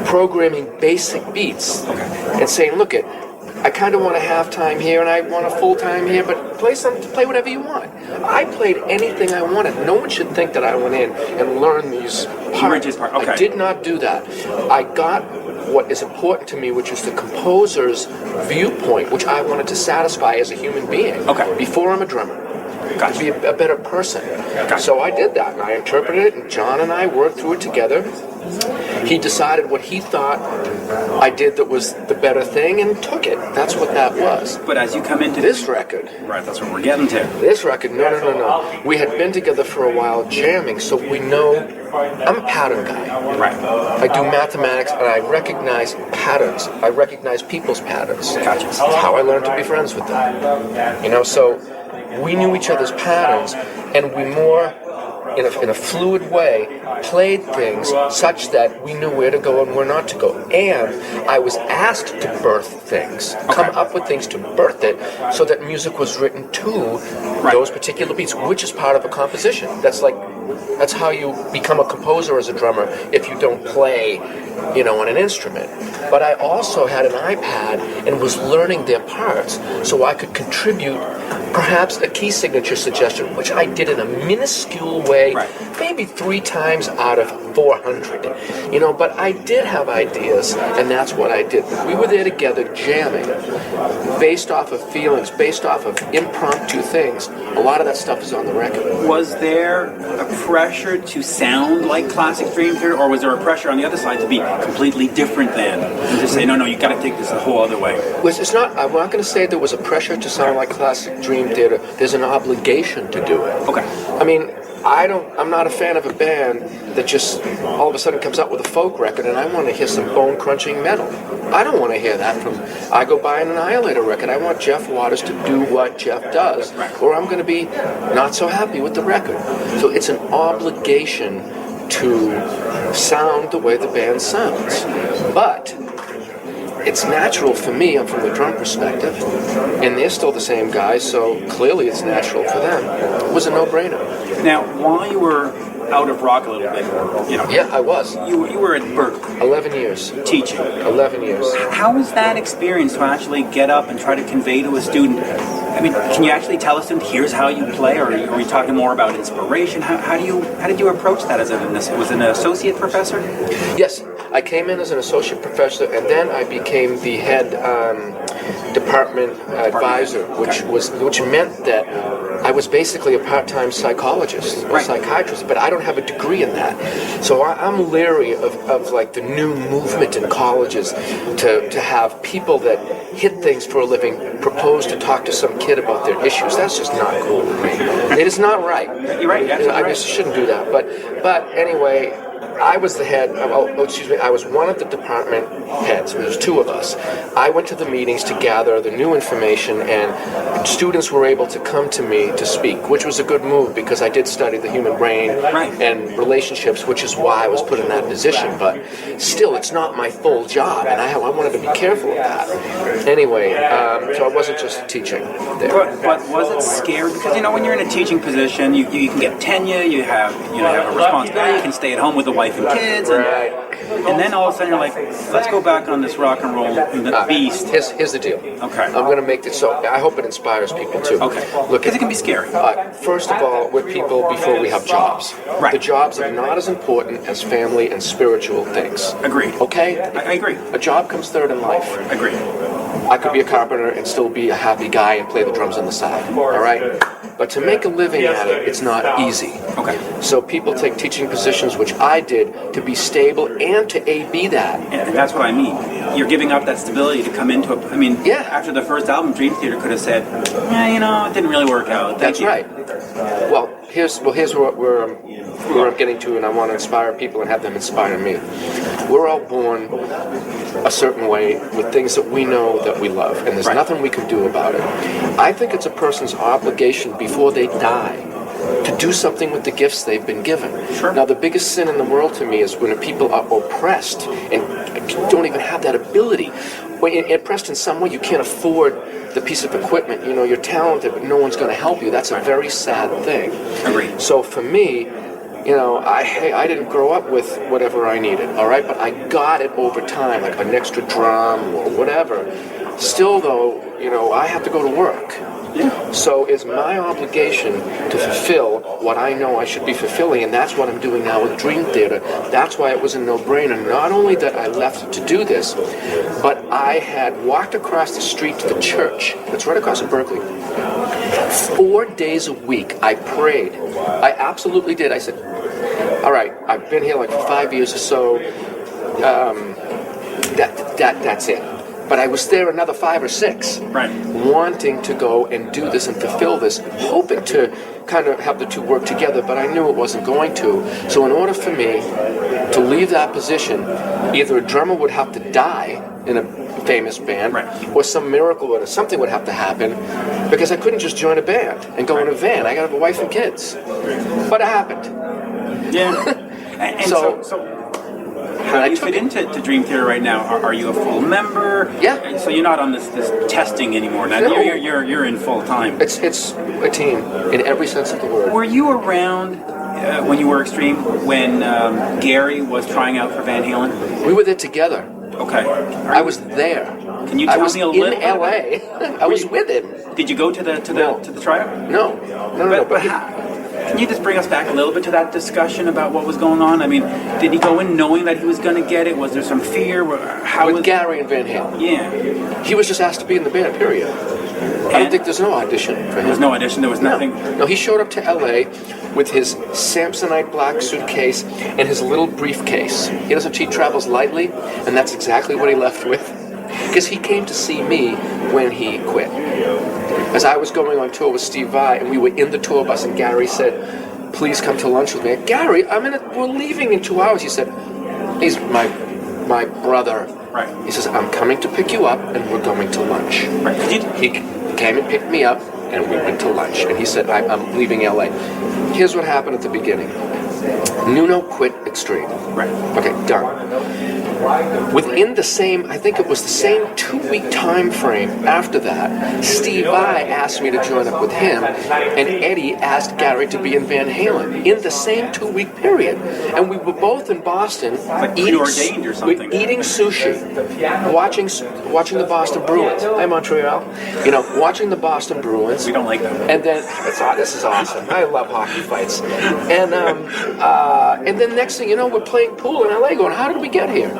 programming basic beats and saying, "Look, I kind of want a halftime here and I want a full time here, but play whatever you want." I played anything I wanted. No one should think that I went in and learned these parts. Okay. I did not do that. I got what is important to me, which is the composer's viewpoint, which I wanted to satisfy as a human being. Okay. Before I'm a drummer. Gotcha. To be a better person. Gotcha. So I did that, and I interpreted it, and John and I worked through it together. He decided what he thought I did that was the better thing and took it. That's what that was. But as you come into this record... Right, that's what we're getting to. This record, no. We had been together for a while jamming, so we know... I'm a pattern guy. Right. I do mathematics, and I recognize patterns. I recognize people's patterns. Gotcha. That's how I learned to be friends with them. So we knew each other's patterns, and we more... In a fluid way, played things such that we knew where to go and where not to go. And I was asked to birth things, come up with things to birth it, so that music was written to those particular beats, which is part of a composition. That's how you become a composer as a drummer if you don't play, on an instrument. But I also had an iPad and was learning their parts so I could contribute perhaps a key signature suggestion, which I did in a minuscule way, maybe 3 times out of 400. But I did have ideas, and that's what I did. We were there together jamming, based off of feelings, based off of impromptu things. A lot of that stuff is on the record. Was there a pressure to sound like classic Dream Theater, or was there a pressure on the other side to be completely different than? And just say, no, you got to take this a whole other way. I'm not going to say there was a pressure to sound like classic Dream Theater. There's an obligation to do it. Okay. I'm not a fan of a band that just all of a sudden comes out with a folk record and I want to hear some bone-crunching metal. I don't want to hear that from I Go Buy an Annihilator record. I want Jeff Waters to do what Jeff does, or I'm going to be not so happy with the record. So it's an obligation to sound the way the band sounds. But it's natural for me. I'm from the drum perspective, and they're still the same guys, so clearly it's natural for them. It was a no-brainer. Now, while you were out of rock a little bit, Yeah, I was. You were at Berkeley. 11 years. Teaching. 11 years. How was that experience to actually get up and try to convey to a student? Can you actually tell a student, here's how you play, or are we talking more about inspiration? How did you approach that as an associate professor? Yes, I came in as an associate professor, and then I became the head department advisor, which meant that I was basically a part-time psychologist or psychiatrist, but I don't have a degree in that. So I'm leery of like the new movement in colleges to have people that hit things for a living propose to talk to some kid about their issues. That's just not cool to me. It is not right. You're right. I just shouldn't do that. But anyway, I was the head. I was one of the department heads. There was 2 of us. I went to the meetings to gather the new information, and students were able to come to me to speak, which was a good move because I did study the human brain and relationships, which is why I was put in that position. But still, it's not my full job, and I wanted to be careful of that. Anyway, so I wasn't just teaching there. But was it scary? Because when you're in a teaching position, you can get tenure, you have a responsibility, you can stay at home with the wife and kids, and then all of a sudden you're like, let's go back on this rock and roll beast. Here's the deal. Okay. I'm going to make this, so I hope it inspires people too. Okay. Look, because it can be scary. First of all, we're people before we have jobs. Right. The jobs are not as important as family and spiritual things. Agreed. Okay? I agree. A job comes third in life. Agreed. I could be a carpenter and still be a happy guy and play the drums on the side. All right? But to make a living at it, it's not easy. Okay. So people take teaching positions, which I did, to be stable and to be that. And that's what I mean. You're giving up that stability to come into it. I mean, after the first album, Dream Theater could have said, it didn't really work out. That's right. Well, here's where I'm getting to, and I want to inspire people and have them inspire me. We're all born a certain way with things that we know that we love, and there's nothing we can do about it. I think it's a person's obligation before they die to do something with the gifts they've been given. Sure. Now, the biggest sin in the world to me is when people are oppressed and don't even have that ability. When you're oppressed in some way, you can't afford the piece of equipment. You're talented, but no one's going to help you. That's a very sad thing. Agreed. So for me, I didn't grow up with whatever I needed, all right? But I got it over time, like an extra drum or whatever. Still, though, I have to go to work. Yeah. So it's my obligation to fulfill what I know I should be fulfilling, and that's what I'm doing now with Dream Theater. That's why it was a no-brainer. Not only that I left to do this, but I had walked across the street to the church that's right across in Berkeley. 4 days a week, I prayed. I absolutely did. I said, all right, I've been here like for 5 years or so. That's it. But I was there another 5 or 6, wanting to go and do this and fulfill this, hoping to kind of have the two work together, but I knew it wasn't going to. So in order for me to leave that position, either a drummer would have to die in a famous band, or some miracle or something would have to happen, because I couldn't just join a band and go in a van. I got to have a wife and kids. But it happened. Yeah. And so how do you fit into Dream Theater right now? Are you a full member? Yeah. So you're not on this testing anymore. Now No. you're in full time. It's a team in every sense of the word. Were you around when you were Extreme when Gary was trying out for Van Halen? We were there together. Okay. I was there. Can you tell me a little bit? I was in LA. I was with him. Did you go to the tryout? No. But can you just bring us back a little bit to that discussion about what was going on? I mean, did he go in knowing that he was going to get it? Was there some fear? With Gary and Van Halen. Yeah. He was just asked to be in the band, period. I don't think there's no audition for him. There was no audition? There was nothing? No, he showed up to LA with his Samsonite black suitcase and his little briefcase. He doesn't he travels lightly, and that's exactly what he left with. Because he came to see me when he quit. As I was going on tour with Steve Vai, and we were in the tour bus, and Gary said, please come to lunch with me. Gary, we're leaving in 2 hours. He said, he's my brother. Right. He says, I'm coming to pick you up, and we're going to lunch. Right. He came and picked me up, and we went to lunch. And he said, I'm leaving LA. Here's what happened at the beginning. Nuno quit Extreme. Right. Okay, done. Within the same, I think it was the same 2-week time frame after that, Steve Vai asked me to join up with him, and Eddie asked Gary to be in Van Halen in the same 2-week period. And we were both in Boston, like preordained or something. eating sushi, watching the Boston Bruins. Hi, Montreal. Watching the Boston Bruins. We don't like them. And then, this is awesome. I love hockey fights. And then next thing you know, we're playing pool in LA going, how did we get here?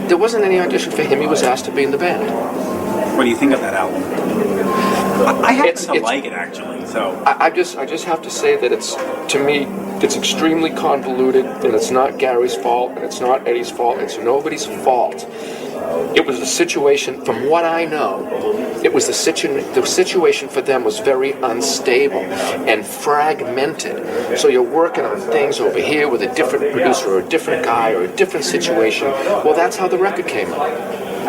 There wasn't any audition for him. He was asked to be in the band. What do you think of that album? I happen to like it, actually. So I just have to say that to me, it's extremely convoluted, and it's not Gary's fault, and it's not Eddie's fault. It's nobody's fault. It was the situation, from what I know, the situation for them was very unstable and fragmented. So you're working on things over here with a different producer or a different guy or a different situation. Well, that's how the record came out.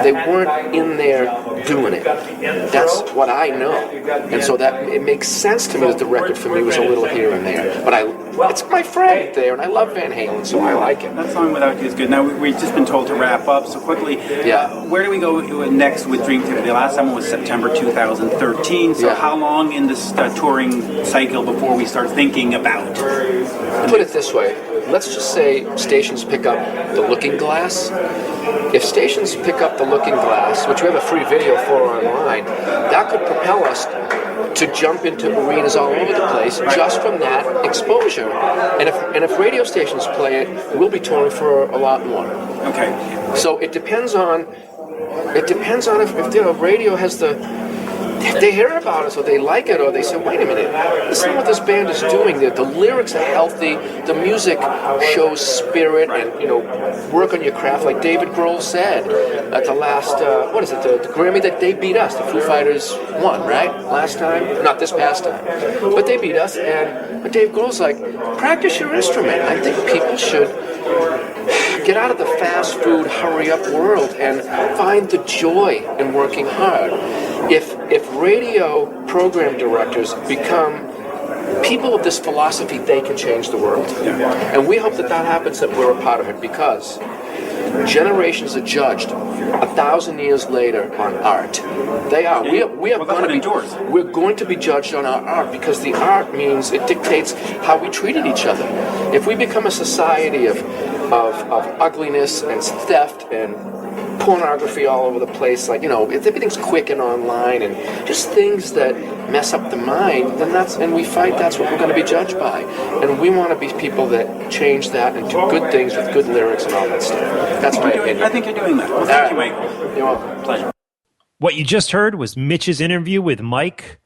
They weren't in there doing it. That's what I know. And so that it makes sense to me that the record for me was a little here and there. But it's my friend there, and I love Van Halen, so I like it. That song Without You is good. Now, we've just been told to wrap up, so quickly, where do we go next with Dream Theater? The last time was September 2013, so how long in this touring cycle before we start thinking about? Put it this way, let's just say stations pick up The Looking Glass. If stations pick up The Looking Glass, which we have a free video for online, that could propel us to jump into arenas all over the place just from that exposure. And if radio stations play it, we'll be touring for a lot more. Okay. So it depends on if radio has if they hear about us or they like it or they say, wait a minute, listen to what this band is doing. The lyrics are healthy, the music shows spirit, and work on your craft, like David Grohl said at the last the Grammy that they beat us. The Foo Fighters won, right? Last time, not this past time, but they beat us. But Dave Grohl's like, practice your instrument. I think people should get out of the fast food, hurry up world and find the joy in working hard. If radio program directors become people of this philosophy, they can change the world. And we hope that happens, that we're a part of it, because generations are judged 1,000 years later on art. They are. We're going to be judged on our art, because the art means it dictates how we treated each other. If we become a society of ugliness and theft and pornography all over the place, if everything's quick and online and just things that mess up the mind, then that's what we're going to be judged by. And we want to be people that change that and do good things with good lyrics and all that stuff. That's my opinion. I think you're doing that. Well, thank you, Mike. You're welcome. Pleasure. What you just heard was Mitch's interview with Mike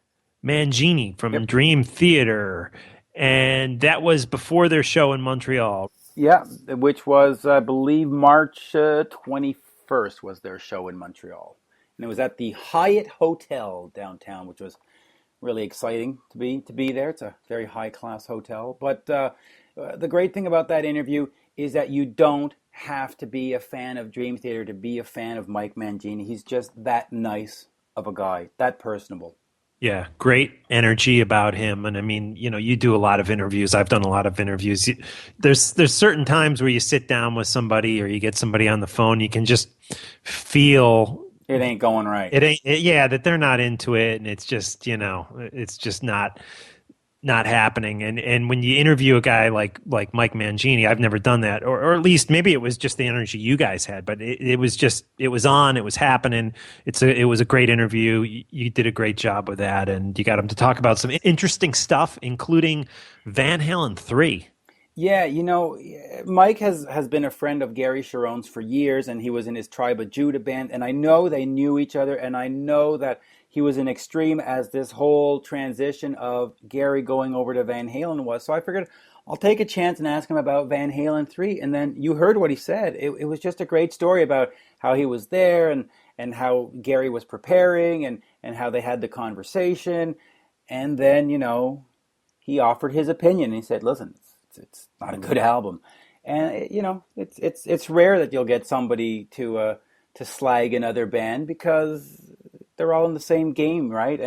Mangini from Dream Theater, and that was before their show in Montreal. Yeah, which was, I believe, March 21st was their show in Montreal. And it was at the Hyatt Hotel downtown, which was really exciting to be there. It's a very high-class hotel. But the great thing about that interview is that you don't have to be a fan of Dream Theater to be a fan of Mike Mangini. He's just that nice of a guy, that personable. Yeah, great energy about him. And I mean, you do a lot of interviews. I've done a lot of interviews. There's certain times where you sit down with somebody or you get somebody on the phone, you can just feel it ain't going right. That they're not into it, and it's just, it's just not happening. And when you interview a guy like Mike Mangini, I've never done that, or at least maybe it was just the energy you guys had, but it was on, it was happening. It was a great interview. You did a great job with that, and you got him to talk about some interesting stuff, including Van Halen 3. Yeah, Mike has been a friend of Gary Sharon's for years, and he was in his Tribe of Judah band, and I know they knew each other, and I know that he was an extreme as this whole transition of Gary going over to Van Halen was. So I figured I'll take a chance and ask him about Van Halen 3, and then you heard what he said. It was just a great story about how he was there and how Gary was preparing and how they had the conversation, and then, he offered his opinion, and he said, listen, it's not a good album, and it's rare that you'll get somebody to slag another band because they're all in the same game, right?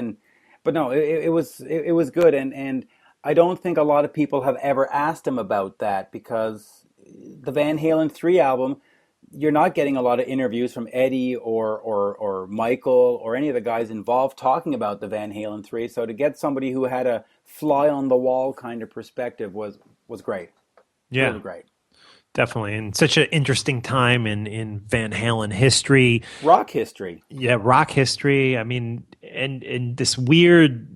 But no, it was good, and I don't think a lot of people have ever asked him about that, because the Van Halen 3 album, you're not getting a lot of interviews from Eddie or Michael or any of the guys involved talking about the Van Halen 3. So to get somebody who had a fly on the wall kind of perspective was great. Yeah, really great. Definitely. And such an interesting time in Van Halen history. Rock history. Yeah, rock history. I mean, and this weird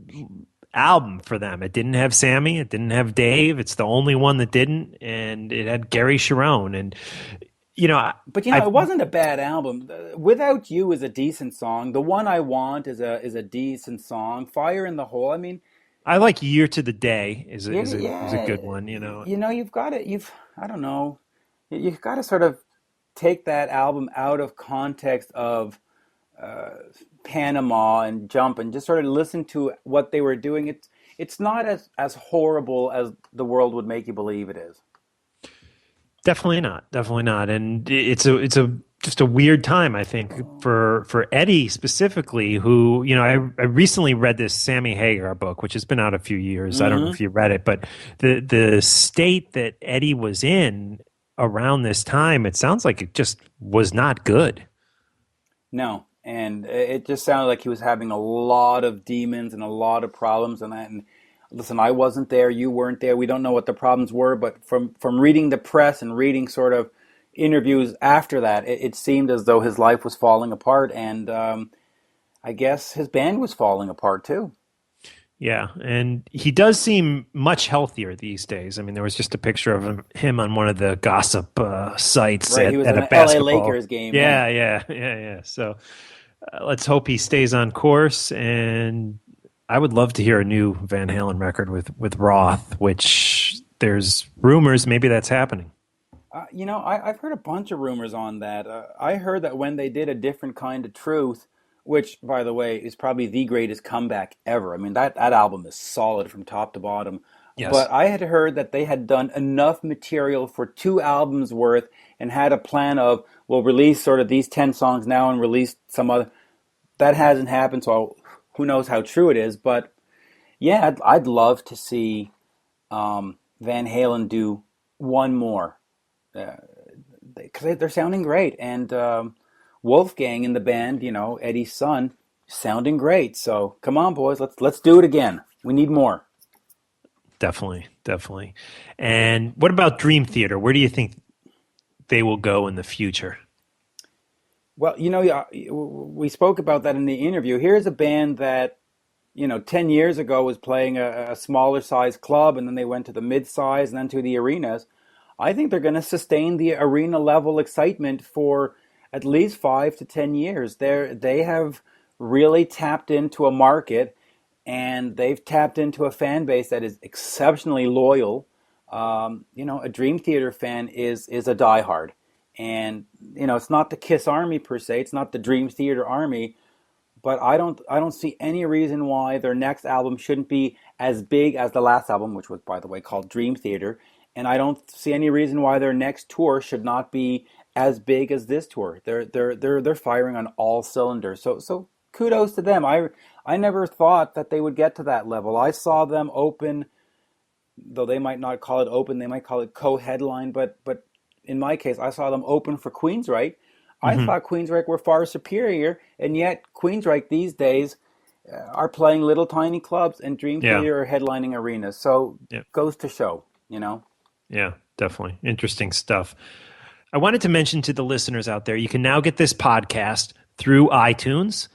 album for them. It didn't have Sammy. It didn't have Dave. It's the only one that didn't. And it had Gary Sharon. And, but it wasn't a bad album. Without You is a decent song. The One I Want is a decent song. Fire in the Hole. I mean, I like Year to the Day is a good one, you've got to, I don't know, you've got to sort of take that album out of context of Panama and Jump and just sort of listen to what they were doing. It's not as horrible as the world would make you believe it is. Definitely not. And it's a just a weird time, I think, for Eddie specifically, who, I recently read this Sammy Hagar book, which has been out a few years. I don't know if you read it, but the state that Eddie was in around this time, it sounds like it just was not good. No, and it just sounded like he was having a lot of demons and a lot of problems and that. And listen, I wasn't there, you weren't there. We don't know what the problems were, but from reading the press and reading sort of interviews after that, it seemed as though his life was falling apart, and I guess his band was falling apart too. Yeah, and he does seem much healthier these days. I mean, there was just a picture of him on one of the gossip sites Right, he was at at a an basketball LA Lakers game. Yeah. So let's hope he stays on course. And I would love to hear a new Van Halen record with Roth, which there's rumors maybe that's happening. I've heard a bunch of rumors on that. I heard that when they did A Different Kind of Truth, which, by the way, is probably the greatest comeback ever. I mean, that album is solid from top to bottom. Yes. But I had heard that they had done enough material for 2 albums worth and had a plan of, we'll release sort of these 10 songs now and release some other. That hasn't happened, so who knows how true it is. But, yeah, I'd love to see Van Halen do one more. Because they're sounding great, and Wolfgang in the band, Eddie's son, sounding great. So come on, boys, let's do it again. We need more. Definitely. And what about Dream Theater? Where do you think they will go in the future? Well, we spoke about that in the interview. Here's a band that 10 years ago was playing a smaller size club, and then they went to the mid-size and then to the arenas. I think they're going to sustain the arena level excitement for at least 5 to 10 years. They have really tapped into a market, and they've tapped into a fan base that is exceptionally loyal. A Dream Theater fan is a diehard, and it's not the Kiss Army per se. It's not the Dream Theater Army, but I don't see any reason why their next album shouldn't be as big as the last album, which was, by the way, called Dream Theater. And I don't see any reason why their next tour should not be as big as this tour. They're firing on all cylinders. So kudos to them. I never thought that they would get to that level. I saw them open, though they might not call it open, they might call it co-headline, but in my case, I saw them open for Queensryche. I thought Queensryche were far superior, and yet Queensryche these days are playing little tiny clubs, and Dream Theater are headlining arenas. So goes to show, Yeah, definitely. Interesting stuff. I wanted to mention to the listeners out there, you can now get this podcast through iTunes,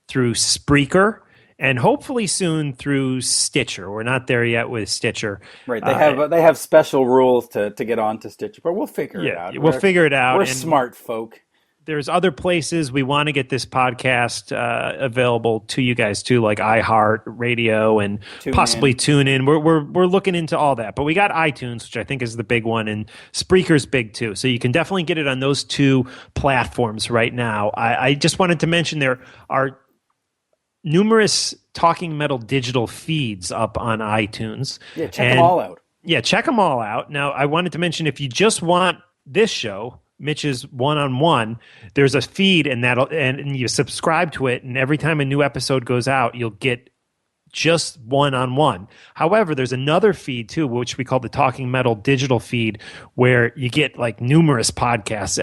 through Spreaker, and hopefully soon through Stitcher. We're not there yet with Stitcher. Right. They have special rules to get onto Stitcher, but we'll figure it out. We'll figure it out. We're smart folk. There's other places we want to get this podcast available to you guys too, like iHeart Radio and possibly TuneIn. We're looking into all that, but we got iTunes, which I think is the big one, and Spreaker's big too. So you can definitely get it on those 2 platforms right now. I just wanted to mention there are numerous Talking Metal digital feeds up on iTunes. Yeah, check them all out. Yeah, check them all out. Now, I wanted to mention if you just want this show, Mitch's One-on-One, there's a feed and you subscribe to it, and every time a new episode goes out, you'll get just One-on-One. However, there's another feed too, which we call the Talking Metal digital feed, where you get like numerous podcasts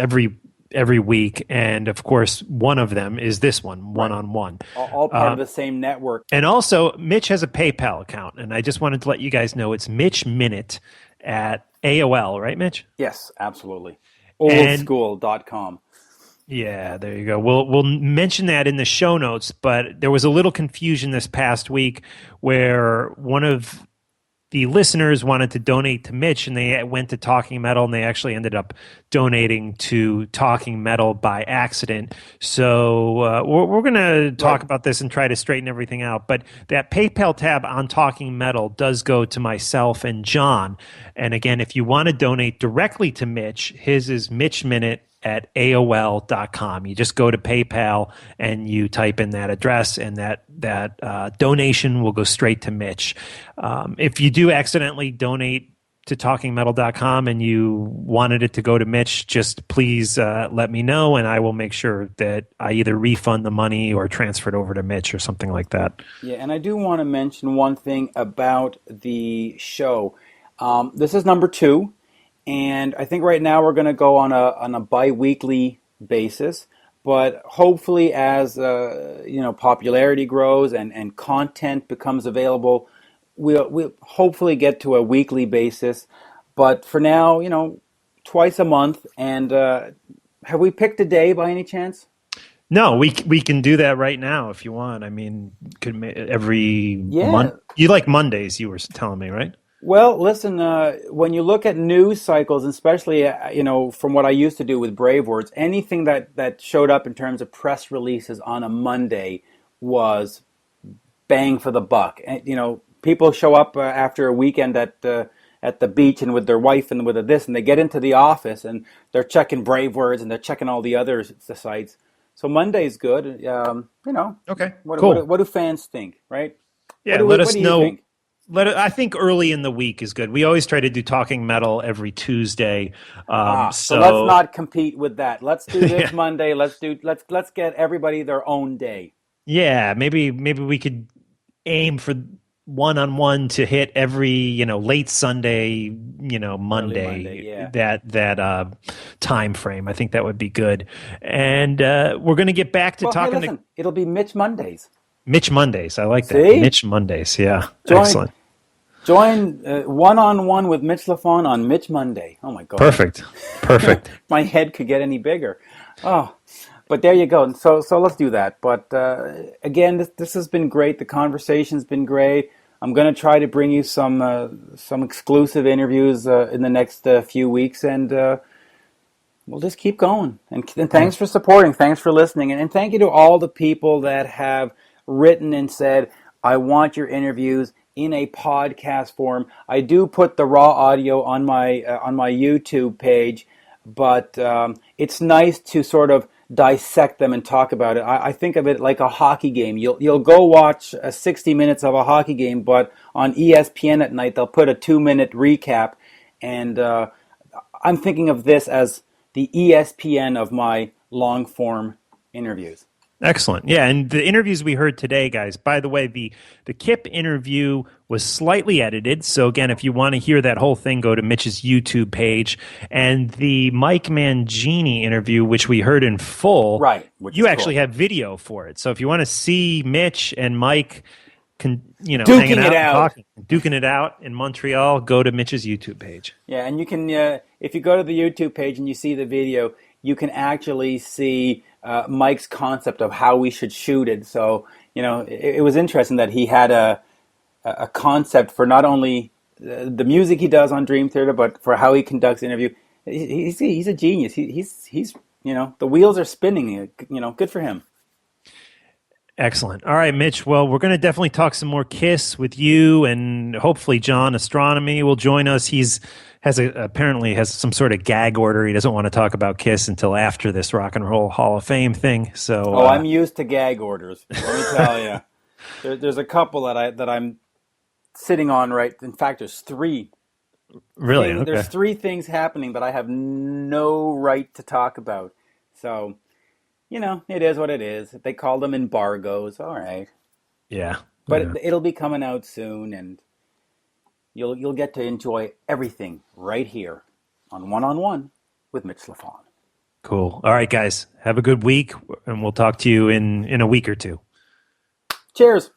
every week, and of course one of them is this One-on-One. All part of the same network. And also Mitch has a PayPal account, and I just wanted to let you guys know it's Mitch Minute at AOL, right, Mitch? Yes, absolutely. Oldschool.com. Yeah, there you go. We'll mention that in the show notes, but there was a little confusion this past week where one of the listeners wanted to donate to Mitch, and they went to Talking Metal, and they actually ended up donating to Talking Metal by accident. So we're going to talk about this and try to straighten everything out. But that PayPal tab on Talking Metal does go to myself and John. And again, if you want to donate directly to Mitch, his is Mitch Minute at AOL.com. You just go to PayPal and you type in that address, and that donation will go straight to Mitch. If you do accidentally donate to talkingmetal.com and you wanted it to go to Mitch, just please let me know, and I will make sure that I either refund the money or transfer it over to Mitch or something like that. Yeah, and I do want to mention one thing about the show. This is number 2, and I think right now we're going to go on a bi-weekly basis. But hopefully, as popularity grows and content becomes available, we'll hopefully get to a weekly basis. But for now, twice a month. And have we picked a day by any chance? No, we can do that right now if you want. I mean, every month. You like Mondays, you were telling me, right? Well, listen, when you look at news cycles, especially, from what I used to do with Brave Words, anything that showed up in terms of press releases on a Monday was bang for the buck. And, people show up after a weekend at the beach and with their wife and with this, and they get into the office and they're checking Brave Words and they're checking all the other sites. So Monday's good. Okay, cool. What do fans think, right? Yeah, let us know. I think early in the week is good. We always try to do Talking Metal every Tuesday. So let's not compete with that. Let's do this Monday. Let's get everybody their own day. Yeah, maybe we could aim for one-on-one to hit every late Sunday, Monday, that time frame. I think that would be good. And we're going to get back to talking. Hey, listen, it'll be Mitch Mondays. Mitch Mondays. I like that. See? Mitch Mondays. Yeah. Excellent. Join one-on-one with Mitch Lafon on Mitch Monday. Oh, my God. Perfect. My head could get any bigger. Oh, but there you go. So let's do that. But again, this has been great. The conversation's been great. I'm going to try to bring you some exclusive interviews in the next few weeks, and we'll just keep going. And thanks for supporting. Thanks for listening. And thank you to all the people that have written and said, I want your interviews in a podcast form. I do put the raw audio on my YouTube page, but it's nice to sort of dissect them and talk about it. I think of it like a hockey game. You'll go watch 60 minutes of a hockey game, but on ESPN at night they'll put a 2-minute recap, and I'm thinking of this as the ESPN of my long form interviews. Excellent. Yeah, and the interviews we heard today, guys, by the way, the Kip interview was slightly edited. So again, if you want to hear that whole thing, go to Mitch's YouTube page. And the Mike Mangini interview, which we heard in full, right? You actually have video for it. So if you want to see Mitch and Mike duking hanging out, it out. duking it out in Montreal, go to Mitch's YouTube page. Yeah, and you can, if you go to the YouTube page and you see the video, you can actually see Mike's concept of how we should shoot it. So, it was interesting that he had a concept for not only the music he does on Dream Theater, but for how he conducts interview. He's a genius. He's the wheels are spinning. Good for him. Excellent. All right, Mitch. Well, we're going to definitely talk some more Kiss with you, and hopefully John Astronomy will join us. Apparently has some sort of gag order. He doesn't want to talk about Kiss until after this Rock and Roll Hall of Fame thing. So, I'm used to gag orders. Let me tell you, there's a couple that I'm sitting on. Right. In fact, there's 3. Really? Okay. There's 3 things happening that I have no right to talk about. So, it is what it is. They call them embargoes. All right. Yeah. But it'll be coming out soon, and you'll get to enjoy everything right here on One with Mitch Lafon. Cool. All right, guys. Have a good week, and we'll talk to you in a week or 2. Cheers.